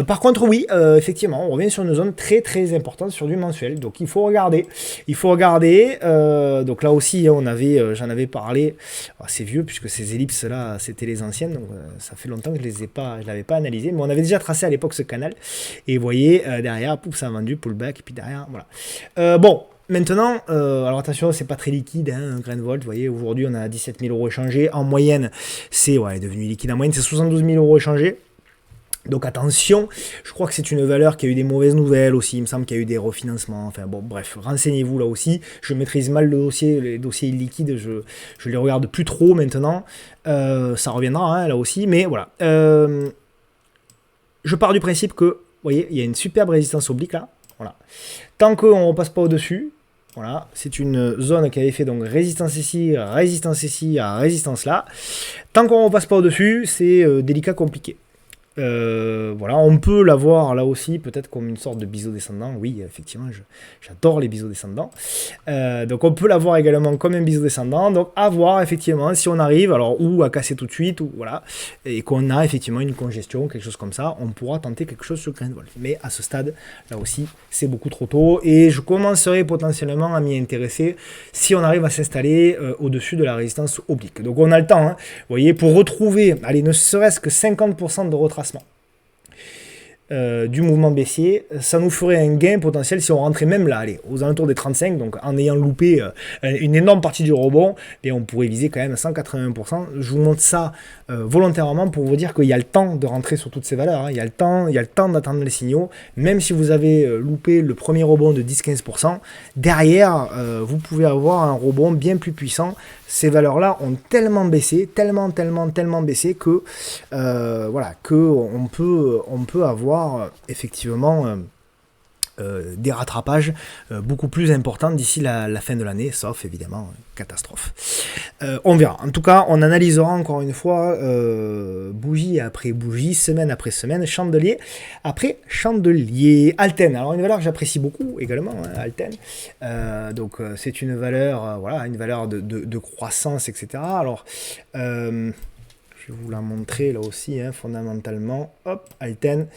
Par contre, oui, effectivement, on revient sur une zone très importante sur du mensuel, donc il faut regarder. Donc là aussi, j'en avais parlé, c'est vieux puisque ces ellipses là, c'était les anciennes, donc ça fait longtemps que je l'avais pas analysé, mais on avait déjà tracé à l'époque ce canal, et vous voyez, derrière, pouf, ça a vendu, pullback, et puis derrière, voilà. Bon. Maintenant, alors attention, c'est pas très liquide, hein, Grainvolt, vous voyez, aujourd'hui on a 17 000 € échangés, en moyenne, c'est devenu liquide, en moyenne c'est 72 000 € échangés, donc attention, je crois que c'est une valeur qui a eu des mauvaises nouvelles aussi, il me semble qu'il y a eu des refinancements, enfin bon, bref, renseignez-vous là aussi, je maîtrise mal les dossiers illiquides, je les regarde plus trop maintenant, ça reviendra hein, là aussi, mais voilà, je pars du principe que, vous voyez, il y a une superbe résistance oblique là, voilà, tant qu'on ne repasse pas au-dessus, voilà, c'est une zone qui avait fait donc résistance ici, résistance là. Tant qu'on ne passe pas au-dessus, c'est délicat, compliqué. Voilà, on peut l'avoir là aussi, peut-être comme une sorte de biseau descendant. Oui, effectivement, j'adore les biseaux descendants. Donc on peut l'avoir également comme un biseau descendant. Donc à voir effectivement si on arrive, alors ou à casser tout de suite, ou voilà, et qu'on a effectivement une congestion, quelque chose comme ça, on pourra tenter quelque chose sur Grainvolt. Mais à ce stade, là aussi, c'est beaucoup trop tôt, et je commencerai potentiellement à m'y intéresser si on arrive à s'installer au-dessus de la résistance oblique. Donc on a le temps, hein, vous voyez, pour retrouver, allez, ne serait-ce que 50% de retracement. du mouvement baissier, ça nous ferait un gain potentiel si on rentrait même là, allez, aux alentours des 35, donc en ayant loupé une énorme partie du rebond, et on pourrait viser quand même 180%. Je vous montre ça volontairement pour vous dire qu'il y a le temps de rentrer sur toutes ces valeurs, hein. Il y a le temps d'attendre les signaux, même si vous avez loupé le premier rebond de 10-15%, derrière, vous pouvez avoir un rebond bien plus puissant. Ces valeurs-là ont tellement baissé, tellement baissé que voilà, que on peut avoir effectivement des rattrapages beaucoup plus importants d'ici la fin de l'année, sauf évidemment catastrophe. On verra. En tout cas, on analysera encore une fois bougie après bougie, semaine après semaine, chandelier après chandelier. Alten, alors une valeur que j'apprécie beaucoup également, hein, Alten. Donc c'est une valeur, voilà, une valeur de croissance, etc. Alors je vais vous la montrer là aussi, hein, fondamentalement. Hop, Alten.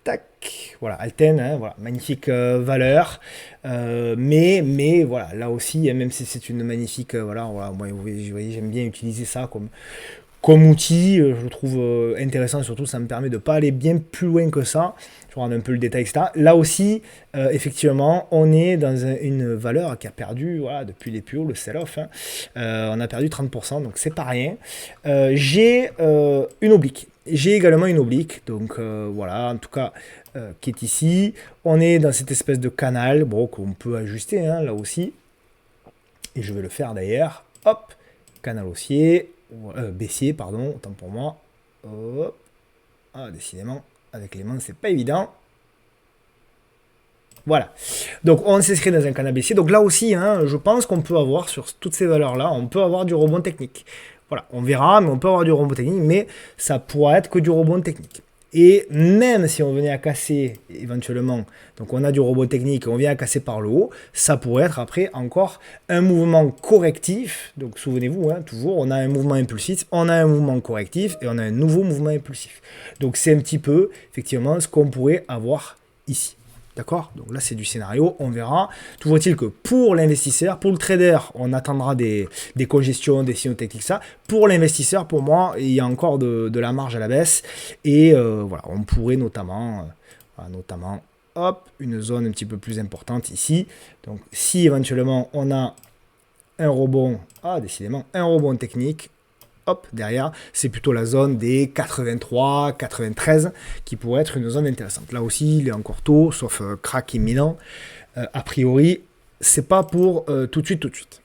Tac, voilà, Alten, hein, voilà, magnifique valeur, mais voilà, là aussi, hein, même si c'est une magnifique, voilà, moi, vous voyez, j'aime bien utiliser ça comme outil, je le trouve intéressant, surtout ça me permet de ne pas aller bien plus loin que ça. Je regarde un peu le détail, etc. Là aussi, effectivement, on est dans une valeur qui a perdu, voilà, depuis les plus hauts, le sell-off, hein, on a perdu 30%, donc c'est pas rien. J'ai une oblique. J'ai également une oblique, donc voilà, en tout cas, qui est ici. On est dans cette espèce de canal, bon, qu'on peut ajuster, hein, là aussi. Et je vais le faire d'ailleurs. Hop, canal haussier, baissier, pardon, autant pour moi. Hop. Ah, décidément, avec les mains, c'est pas évident. Voilà. Donc, on s'inscrit dans un canal baissier. Donc là aussi, hein, je pense qu'on peut avoir, sur toutes ces valeurs-là, on peut avoir du rebond technique. Voilà, on verra, mais on peut avoir du rebond technique, mais ça pourra être que du rebond technique. Et même si on venait à casser éventuellement, donc on a du rebond technique, on vient à casser par le haut, ça pourrait être après encore un mouvement correctif. Donc souvenez-vous, hein, toujours, on a un mouvement impulsif, on a un mouvement correctif et on a un nouveau mouvement impulsif. Donc c'est un petit peu, effectivement, ce qu'on pourrait avoir ici. D'accord? Donc là, c'est du scénario, on verra. Toujours est-il que pour l'investisseur, pour le trader, on attendra des congestions, des signaux techniques, ça. Pour l'investisseur, pour moi, il y a encore de la marge à la baisse. Et voilà, on pourrait notamment, hop, une zone un petit peu plus importante ici. Donc si éventuellement on a un rebond, décidément, un rebond technique, hop, derrière, c'est plutôt la zone des 83, 93 qui pourrait être une zone intéressante. Là aussi, il est encore tôt, sauf crack imminent. A priori, c'est pas pour tout de suite.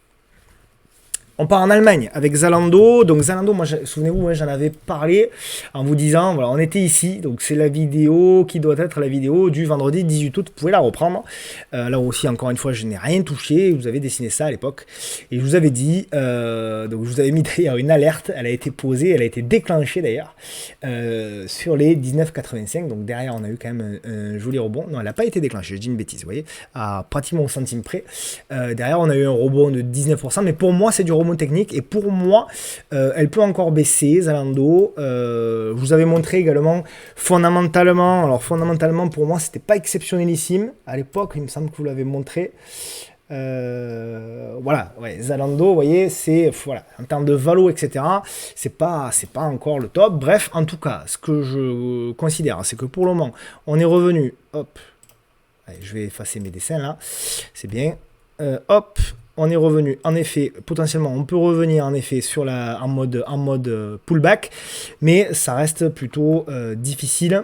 On part en Allemagne avec Zalando. Donc Zalando, moi, souvenez-vous, hein, j'en avais parlé en vous disant, voilà, on était ici. Donc c'est la vidéo qui doit être la vidéo du vendredi 18 août. Vous pouvez la reprendre. Là aussi, encore une fois, je n'ai rien touché. Vous avez dessiné ça à l'époque. Et je vous avais dit, donc je vous avais mis d'ailleurs une alerte. Elle a été posée, elle a été déclenchée d'ailleurs sur les 19,85. Donc derrière, on a eu quand même un joli rebond. Non, elle n'a pas été déclenchée. Je dis une bêtise, vous voyez, à pratiquement au centime près. Derrière, on a eu un rebond de 19%. Mais pour moi, c'est du rebond technique et pour moi elle peut encore baisser. Zalando, je vous avais montré également fondamentalement, alors fondamentalement pour moi c'était pas exceptionnelissime à l'époque, il me semble que vous l'avez montré. Voilà, ouais, Zalando, vous voyez, c'est voilà, en termes de valo, etc. C'est pas encore le top. Bref, en tout cas, ce que je considère, c'est que pour le moment, on est revenu. Hop, allez, je vais effacer mes dessins là, c'est bien. Hop. On est revenu, en effet, potentiellement, on peut revenir en effet sur en mode pullback, mais ça reste plutôt difficile.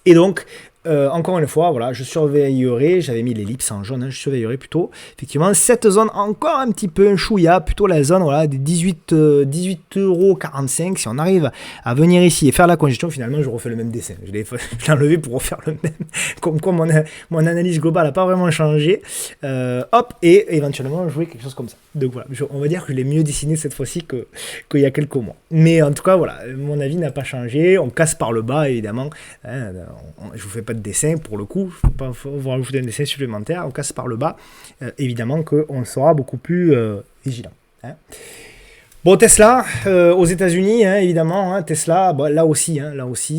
Et donc, encore une fois, voilà, je surveillerai, j'avais mis l'ellipse en jaune, hein, je surveillerai plutôt, effectivement, cette zone encore un petit peu un chouïa, plutôt la zone voilà, des 18,45 €. Si on arrive à venir ici et faire la congestion, finalement, je refais le même dessin. Je l'ai enlevé pour refaire le même. Comme quoi, mon analyse globale n'a pas vraiment changé. Hop, et éventuellement, jouer quelque chose comme ça. Donc voilà, on va dire que je l'ai mieux dessiné cette fois-ci qu'il y a quelques mois. Mais en tout cas, voilà, mon avis n'a pas changé. On casse par le bas, évidemment. Hein, je vous fais pas de dessin pour le coup, je ne peux pas vous rajouter un dessin supplémentaire, on casse par le bas, évidemment qu'on sera beaucoup plus vigilant. Hein. Bon, Tesla, aux États-Unis, hein, évidemment, hein, Tesla, bah, là aussi,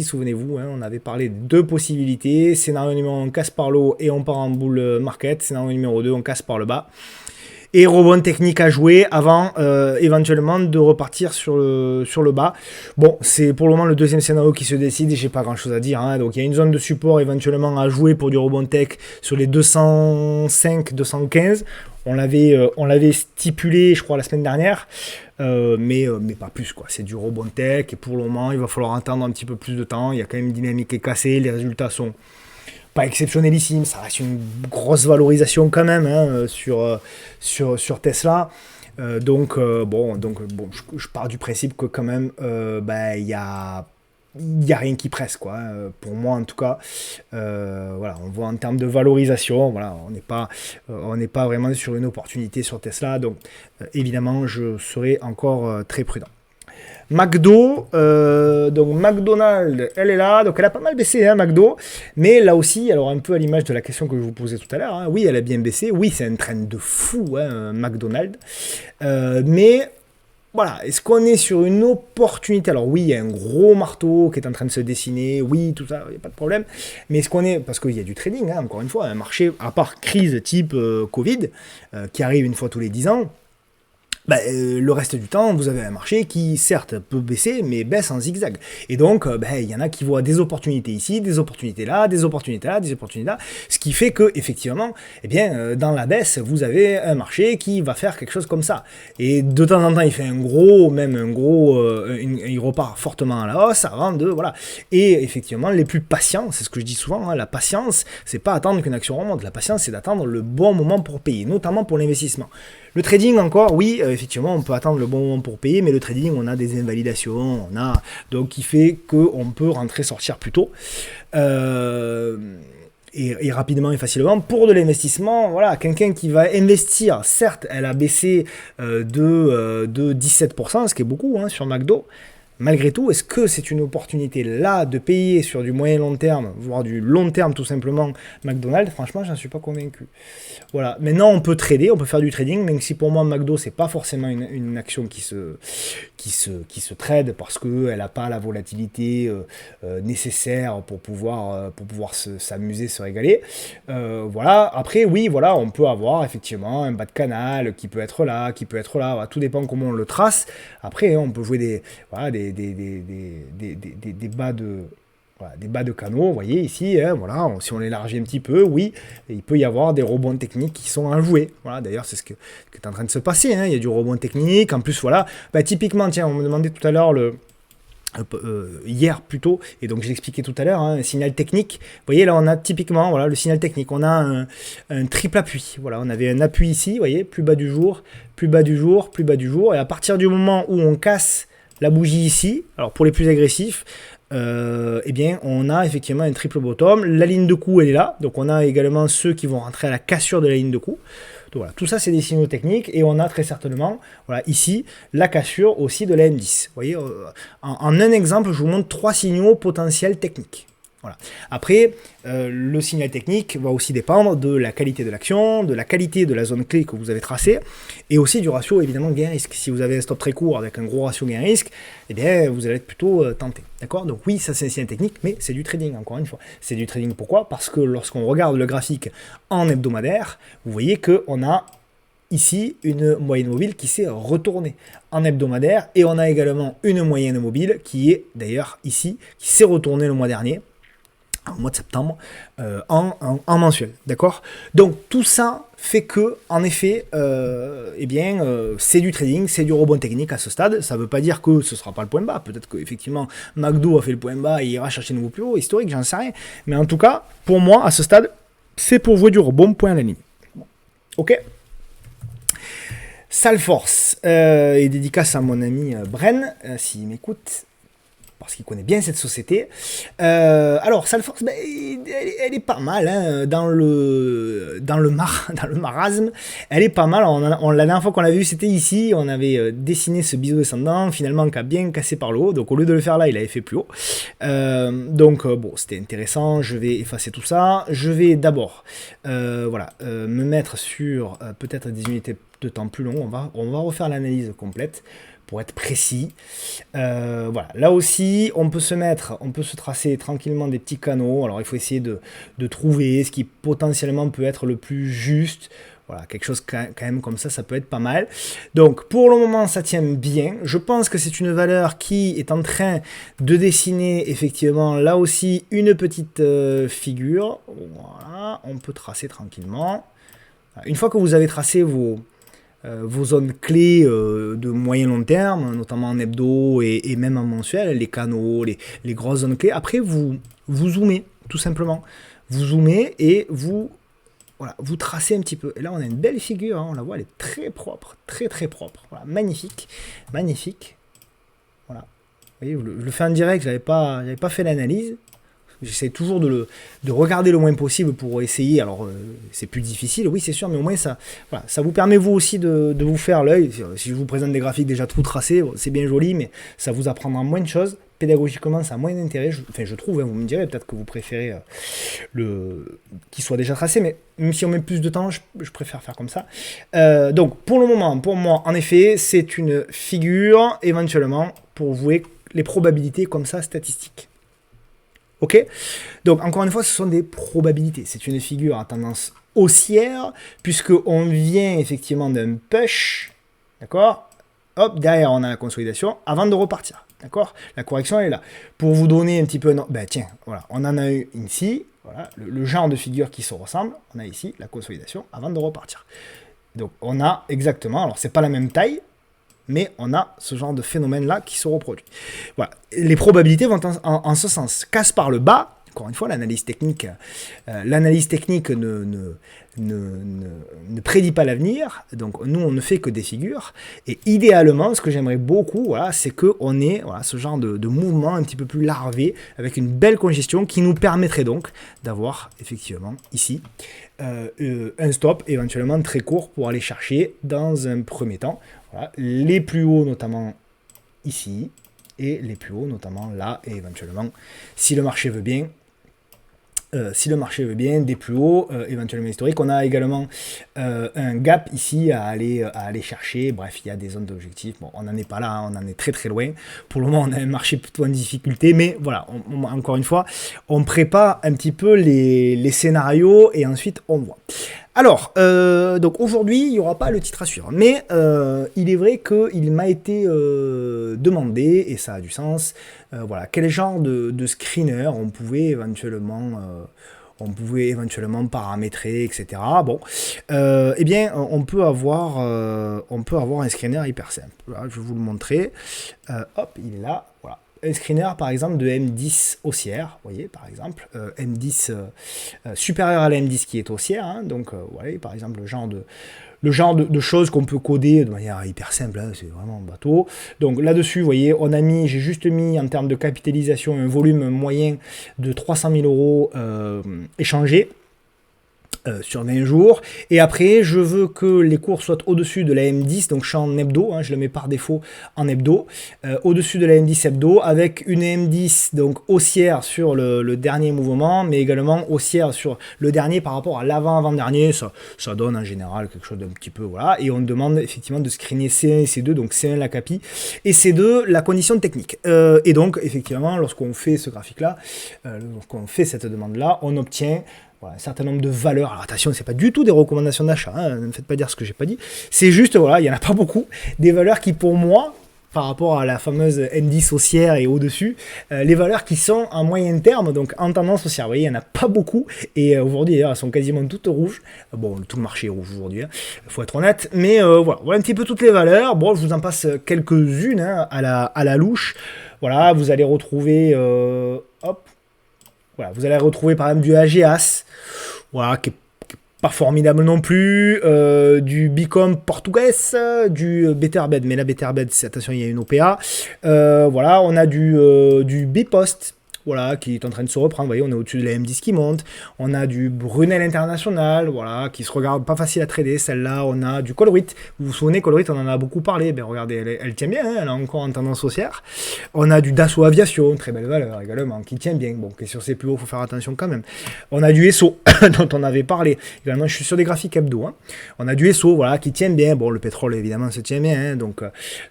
souvenez-vous, hein, on avait parlé de deux possibilités. Scénario numéro 1, on casse par le haut et on part en bull market. Scénario numéro 2, on casse par le bas. Et rebond technique à jouer avant éventuellement de repartir sur le bas. Bon, c'est pour le moment le deuxième scénario qui se décide et j'ai pas grand chose à dire. Donc il y a une zone de support éventuellement à jouer pour du rebond tech sur les 205-215. On l'avait stipulé, je crois, la semaine dernière. Mais pas plus, quoi. C'est du rebond tech et pour le moment, il va falloir attendre un petit peu plus de temps. Il y a quand même une dynamique qui est cassée. Les résultats sont pas exceptionnelissime, ça reste une grosse valorisation quand même sur Tesla. Je pars du principe que quand même, il y a rien qui presse, quoi. Pour moi, en tout cas, voilà, on voit en termes de valorisation, voilà, on n'est pas vraiment sur une opportunité sur Tesla, donc évidemment, je serai encore très prudent. McDo, donc McDonald's, elle est là, donc elle a pas mal baissé, McDo, mais là aussi, alors un peu à l'image de la question que je vous posais tout à l'heure, oui, elle a bien baissé, oui, c'est un trend de fou, McDonald's, mais voilà, est-ce qu'on est sur une opportunité? Alors oui, il y a un gros marteau qui est en train de se dessiner, oui, tout ça, il n'y a pas de problème, mais est-ce qu'on est, parce qu'il y a du trading, encore une fois, un marché, à part crise type Covid, qui arrive une fois tous les 10 ans, le reste du temps, vous avez un marché qui, certes, peut baisser, mais baisse en zigzag. Et donc, il y en a qui voient des opportunités ici, des opportunités là, des opportunités là, des opportunités là, ce qui fait que, effectivement, dans la baisse, vous avez un marché qui va faire quelque chose comme ça. Et de temps en temps, il fait il repart fortement à la hausse avant de, voilà. Et effectivement, les plus patients, c'est ce que je dis souvent, la patience, c'est pas attendre qu'une action remonte. La patience, c'est d'attendre le bon moment pour payer, notamment pour l'investissement. Le trading encore, oui, effectivement, on peut attendre le bon moment pour payer, mais le trading, on a des invalidations, donc qui fait qu'on peut rentrer, sortir plus tôt. Et rapidement et facilement. Pour de l'investissement, voilà, quelqu'un qui va investir, certes, elle a baissé de 17%, ce qui est beaucoup sur McDo. Malgré tout, est-ce que c'est une opportunité là de payer sur du moyen long terme, voire du long terme tout simplement McDonald's? Franchement, j'en suis pas convaincu. Voilà. Maintenant, on peut trader, on peut faire du trading, même si pour moi McDo c'est pas forcément une action qui se trade parce qu'elle n'a pas la volatilité nécessaire pour pouvoir s'amuser, se régaler. Voilà. Après, oui, voilà, on peut avoir effectivement un bas de canal qui peut être là, Voilà, tout dépend comment on le trace. Après, on peut jouer des bas de canaux, vous voyez ici, voilà, si on l'élargit un petit peu, oui, il peut y avoir des rebonds techniques qui sont à jouer. Voilà, d'ailleurs, c'est ce qui est en train de se passer, il y a du rebond technique, en plus, voilà, typiquement, tiens, on me demandait tout à l'heure hier plutôt, et donc j'ai expliqué tout à l'heure, un signal technique. Vous voyez là on a typiquement le signal technique, on a un triple appui. Voilà, on avait un appui ici, vous voyez, plus bas du jour, plus bas du jour, plus bas du jour, et à partir du moment où on casse la bougie ici, alors pour les plus agressifs, on a effectivement un triple bottom. La ligne de coup elle est là, donc on a également ceux qui vont rentrer à la cassure de la ligne de coup. Donc voilà, tout ça c'est des signaux techniques et on a très certainement, voilà, ici la cassure aussi de la M10. Vous voyez, en un exemple, je vous montre 3 signaux potentiels techniques. Voilà. Après, le signal technique va aussi dépendre de la qualité de l'action, de la qualité de la zone clé que vous avez tracée, et aussi du ratio évidemment gain-risque. Si vous avez un stop très court avec un gros ratio gain-risque, vous allez être plutôt tenté. D'accord? Donc oui, ça c'est un signal technique, mais c'est du trading, encore une fois. C'est du trading pourquoi? Parce que lorsqu'on regarde le graphique en hebdomadaire, vous voyez qu'on a ici une moyenne mobile qui s'est retournée en hebdomadaire, et on a également une moyenne mobile qui est d'ailleurs ici, qui s'est retournée le mois dernier, au mois de septembre, en mensuel, d'accord? Donc tout ça fait que, en effet, c'est du trading, c'est du rebond technique à ce stade. Ça ne veut pas dire que ce ne sera pas le point bas. Peut-être qu'effectivement, McDo a fait le point bas et ira chercher de nouveaux plus hauts historiques, j'en sais rien. Mais en tout cas, pour moi, à ce stade, c'est pour jouer du rebond point à la ligne. Bon. Ok? Salesforce, et dédicace à mon ami Bren, s'il m'écoute, parce qu'il connaît bien cette société. Alors, Salesforce, elle est pas mal dans le marasme. Elle est pas mal. La dernière fois qu'on l'a vu, c'était ici. On avait dessiné ce biseau descendant, finalement, qui a bien cassé par le haut. Donc, au lieu de le faire là, il avait fait plus haut. Bon, c'était intéressant. Je vais effacer tout ça. Je vais d'abord me mettre sur peut-être des unités de temps plus long. On va refaire l'analyse complète pour être précis. Voilà, là aussi, on peut se tracer tranquillement des petits canaux. Alors, il faut essayer de trouver ce qui potentiellement peut être le plus juste. Voilà, quelque chose quand même comme ça peut être pas mal. Donc pour le moment, ça tient bien. Je pense que c'est une valeur qui est en train de dessiner effectivement là aussi une petite figure. Voilà, on peut tracer tranquillement. Une fois que vous avez tracé vos zones clés de moyen long terme, notamment en hebdo et même en mensuel, les canaux, les grosses zones clés, après vous zoomez tout simplement. Vous zoomez et vous tracez un petit peu. Et là, on a une belle figure, hein, on la voit, elle est très propre, très très propre. Voilà, magnifique, magnifique. Voilà. Vous voyez, je le fais en direct, j'avais pas fait l'analyse. J'essaie toujours de regarder le moins possible pour essayer. Alors, c'est plus difficile, oui, c'est sûr, mais au moins, ça vous permet, vous aussi, de vous faire l'œil. Si je vous présente des graphiques déjà tout tracés, c'est bien joli, mais ça vous apprendra moins de choses. Pédagogiquement, ça a moins d'intérêt. Je trouve, hein, vous me direz, peut-être que vous préférez qu'il soit déjà tracé, mais même si on met plus de temps, je préfère faire comme ça. Donc, pour le moment, pour moi, en effet, c'est une figure, éventuellement, pour jouer les probabilités comme ça, statistiques. Ok? Donc, encore une fois, ce sont des probabilités. C'est une figure à tendance haussière, puisqu'on vient effectivement d'un push, d'accord? Hop, derrière, on a la consolidation avant de repartir, d'accord? La correction, elle est là. Pour vous donner un petit peu... Ben tiens, voilà, on en a eu ici, voilà, le genre de figure qui se ressemble. On a ici la consolidation avant de repartir. Donc, on a exactement... Alors, c'est pas la même taille, mais on a ce genre de phénomène-là qui se reproduit. Voilà. Les probabilités vont en ce sens. Casse par le bas, encore une fois, l'analyse technique ne prédit pas l'avenir, donc nous, on ne fait que des figures, et idéalement, ce que j'aimerais beaucoup, voilà, c'est qu'on ait ce genre de mouvement un petit peu plus larvé, avec une belle congestion, qui nous permettrait donc d'avoir, effectivement, ici, un stop, éventuellement très court, pour aller chercher, dans un premier temps, voilà, les plus hauts, notamment ici, et les plus hauts, notamment là, et éventuellement, si le marché veut bien, des plus hauts, éventuellement historiques. On a également un gap ici à aller chercher. Bref, il y a des zones d'objectifs. Bon, on n'en est pas là, hein, on en est très très loin. Pour le moment, on a un marché plutôt en difficulté, mais voilà, encore une fois, on prépare un petit peu les scénarios et ensuite on voit. Alors, donc aujourd'hui, il n'y aura pas le titre à suivre, mais il est vrai qu'il m'a été demandé, et ça a du sens, voilà, quel genre de screener on pouvait éventuellement paramétrer, etc. Bon, eh bien, on peut avoir un screener hyper simple. Voilà, je vais vous le montrer. Hop, il est là, voilà. Un screener par exemple de M10 haussière, vous voyez par exemple, M10 supérieur à la M10 qui est haussière, hein, donc voilà, par exemple le genre de choses qu'on peut coder de manière hyper simple, hein, c'est vraiment bateau. Donc là-dessus, vous voyez, j'ai juste mis en termes de capitalisation un volume moyen de 300 000 euros échangés. Sur 20 jours, et après je veux que les cours soient au-dessus de la M10, donc je suis en hebdo, hein, je le mets par défaut en hebdo, au-dessus de la M10 hebdo, avec une M10 donc haussière sur le dernier mouvement, mais également haussière sur le dernier par rapport à l'avant-avant-dernier, ça donne en général quelque chose d'un petit peu, voilà, et on demande effectivement de screener C1 et C2, donc C1 la capi, et C2 la condition technique, et donc effectivement lorsqu'on fait ce graphique-là, lorsqu'on fait cette demande-là, on obtient voilà, un certain nombre de valeurs. Alors attention, c'est pas du tout des recommandations d'achat, hein, ne me faites pas dire ce que j'ai pas dit. C'est juste, voilà, il y en a pas beaucoup. Des valeurs qui, pour moi, par rapport à la fameuse M10 haussière et au-dessus, les valeurs qui sont en moyen terme, donc en tendance haussière. Vous voyez, il n'y en a pas beaucoup. Et aujourd'hui, d'ailleurs, elles sont quasiment toutes rouges. Bon, tout le marché est rouge aujourd'hui, hein, faut être honnête. Mais voilà un petit peu toutes les valeurs. Bon, je vous en passe quelques-unes hein, à la louche. Voilà, vous allez retrouver... hop. Voilà, vous allez retrouver par exemple du AGAS, voilà, qui est pas formidable non plus, du Bicom portugais, du Betterbed, mais la Betterbed, attention, il y a une OPA. Voilà, on a du Bipost, voilà, qui est en train de se reprendre. Vous voyez, on est au-dessus de la M10 qui monte. On a du Brunel International, voilà, qui se regarde pas facile à trader. Celle-là, on a du Colruyt. Vous vous souvenez, Colruyt, on en a beaucoup parlé. Ben regardez, elle tient bien, hein, elle est encore en tendance haussière. On a du Dassault Aviation, très belle valeur également, qui tient bien. Bon, sur ces plus hauts, il faut faire attention quand même. On a du Esso, dont on avait parlé. Également, je suis sur des graphiques hebdo. Hein. On a du Esso, voilà, qui tient bien. Bon, le pétrole, évidemment, se tient bien. Hein, donc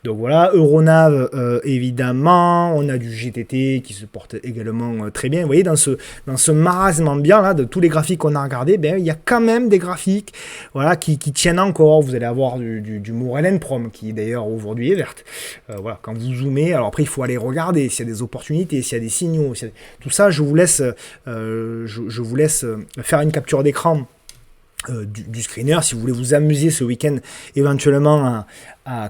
voilà, Euronav, évidemment. On a du GTT qui se porte également potentiellement très bien. Vous voyez, dans ce marasme ambiant là, de tous les graphiques qu'on a regardés, il y a quand même des graphiques voilà, qui tiennent encore. Vous allez avoir du Morel Prom, qui d'ailleurs aujourd'hui est verte. Voilà, quand vous zoomez, alors après il faut aller regarder s'il y a des opportunités, s'il y a des signaux, tout ça, je vous laisse faire une capture d'écran du screener si vous voulez vous amuser ce week-end éventuellement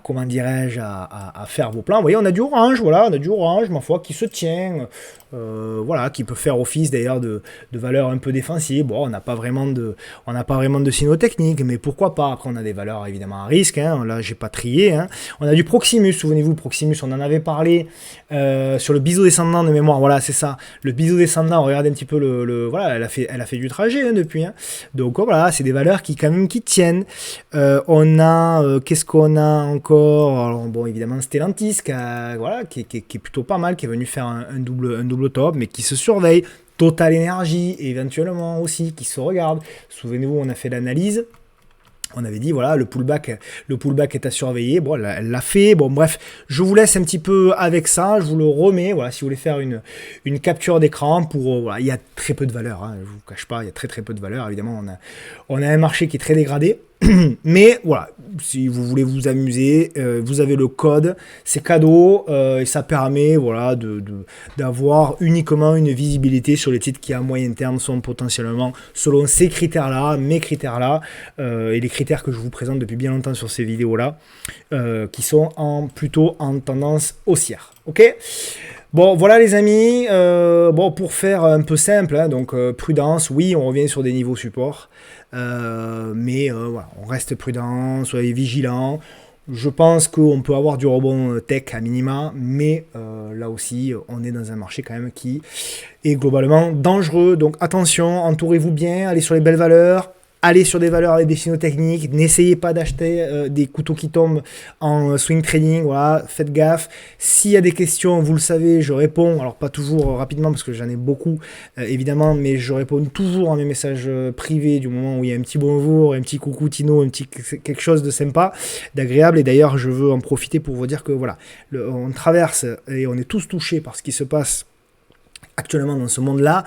comment dirais-je, à faire vos plans. Vous voyez, on a du orange, voilà, on a du orange, ma foi, qui se tient, voilà, qui peut faire office d'ailleurs de valeur un peu défensive. Bon, on n'a pas vraiment de signaux techniques, mais pourquoi pas. Après, on a des valeurs évidemment à risque, hein. Là, j'ai pas trié, hein. On a du Proximus, souvenez-vous, Proximus, on en avait parlé sur le biseau descendant de mémoire, voilà, c'est ça, le biseau descendant, regardez un petit peu voilà, elle a fait du trajet hein, depuis, hein. Donc voilà, c'est des valeurs qui quand même qui tiennent. On a, qu'est-ce qu'on a encore? Alors, bon, évidemment, Stellantis, qui est plutôt pas mal, qui est venu faire un double top, mais qui se surveille. Total Energy, éventuellement aussi, qui se regarde. Souvenez-vous, on a fait l'analyse. On avait dit, voilà, le pullback est à surveiller. Bon, elle l'a fait. Bon, bref, je vous laisse un petit peu avec ça. Je vous le remets. Voilà, si vous voulez faire une capture d'écran pour, voilà, il y a très peu de valeur. Hein, je vous cache pas, il y a très peu de valeur. Évidemment, on a un marché qui est très dégradé. Mais voilà, si vous voulez vous amuser, vous avez le code, c'est cadeau et ça permet voilà, d'avoir uniquement une visibilité sur les titres qui à moyen terme sont potentiellement selon ces critères-là, mes critères-là et les critères que je vous présente depuis bien longtemps sur ces vidéos-là qui sont plutôt en tendance haussière. Ok ? Bon, voilà les amis, bon, pour faire un peu simple, hein, donc prudence, oui, on revient sur des niveaux support, mais voilà, on reste prudent, soyez vigilants. Je pense qu'on peut avoir du rebond tech à minima, mais là aussi, on est dans un marché quand même qui est globalement dangereux. Donc attention, entourez-vous bien, allez sur les belles valeurs. Allez sur des valeurs avec des signaux techniques, n'essayez pas d'acheter des couteaux qui tombent en swing trading, voilà, faites gaffe. S'il y a des questions, vous le savez, je réponds, alors pas toujours rapidement parce que j'en ai beaucoup évidemment, mais je réponds toujours à mes messages privés du moment où il y a un petit bonjour, un petit coucou Tino, quelque chose de sympa, d'agréable. Et d'ailleurs, je veux en profiter pour vous dire que voilà, on traverse et on est tous touchés par ce qui se passe actuellement dans ce monde-là.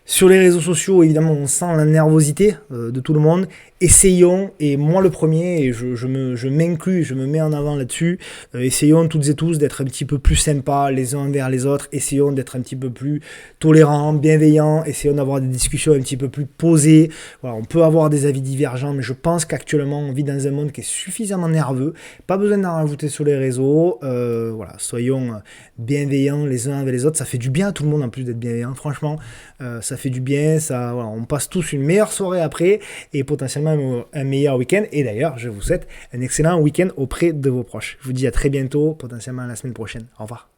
Sur les réseaux sociaux, évidemment, on sent la nervosité de tout le monde. Essayons, et moi le premier, et je m'inclus, je me mets en avant là-dessus, essayons toutes et tous d'être un petit peu plus sympas les uns envers les autres, essayons d'être un petit peu plus tolérants, bienveillants, essayons d'avoir des discussions un petit peu plus posées. Voilà, on peut avoir des avis divergents, mais je pense qu'actuellement, on vit dans un monde qui est suffisamment nerveux, pas besoin d'en rajouter sur les réseaux, voilà, soyons bienveillants les uns avec les autres, ça fait du bien à tout le monde en plus d'être bienveillant, franchement, ça fait du bien, ça, voilà, on passe tous une meilleure soirée après, et potentiellement un meilleur week-end. Et d'ailleurs, je vous souhaite un excellent week-end auprès de vos proches. Je vous dis à très bientôt, potentiellement la semaine prochaine. Au revoir.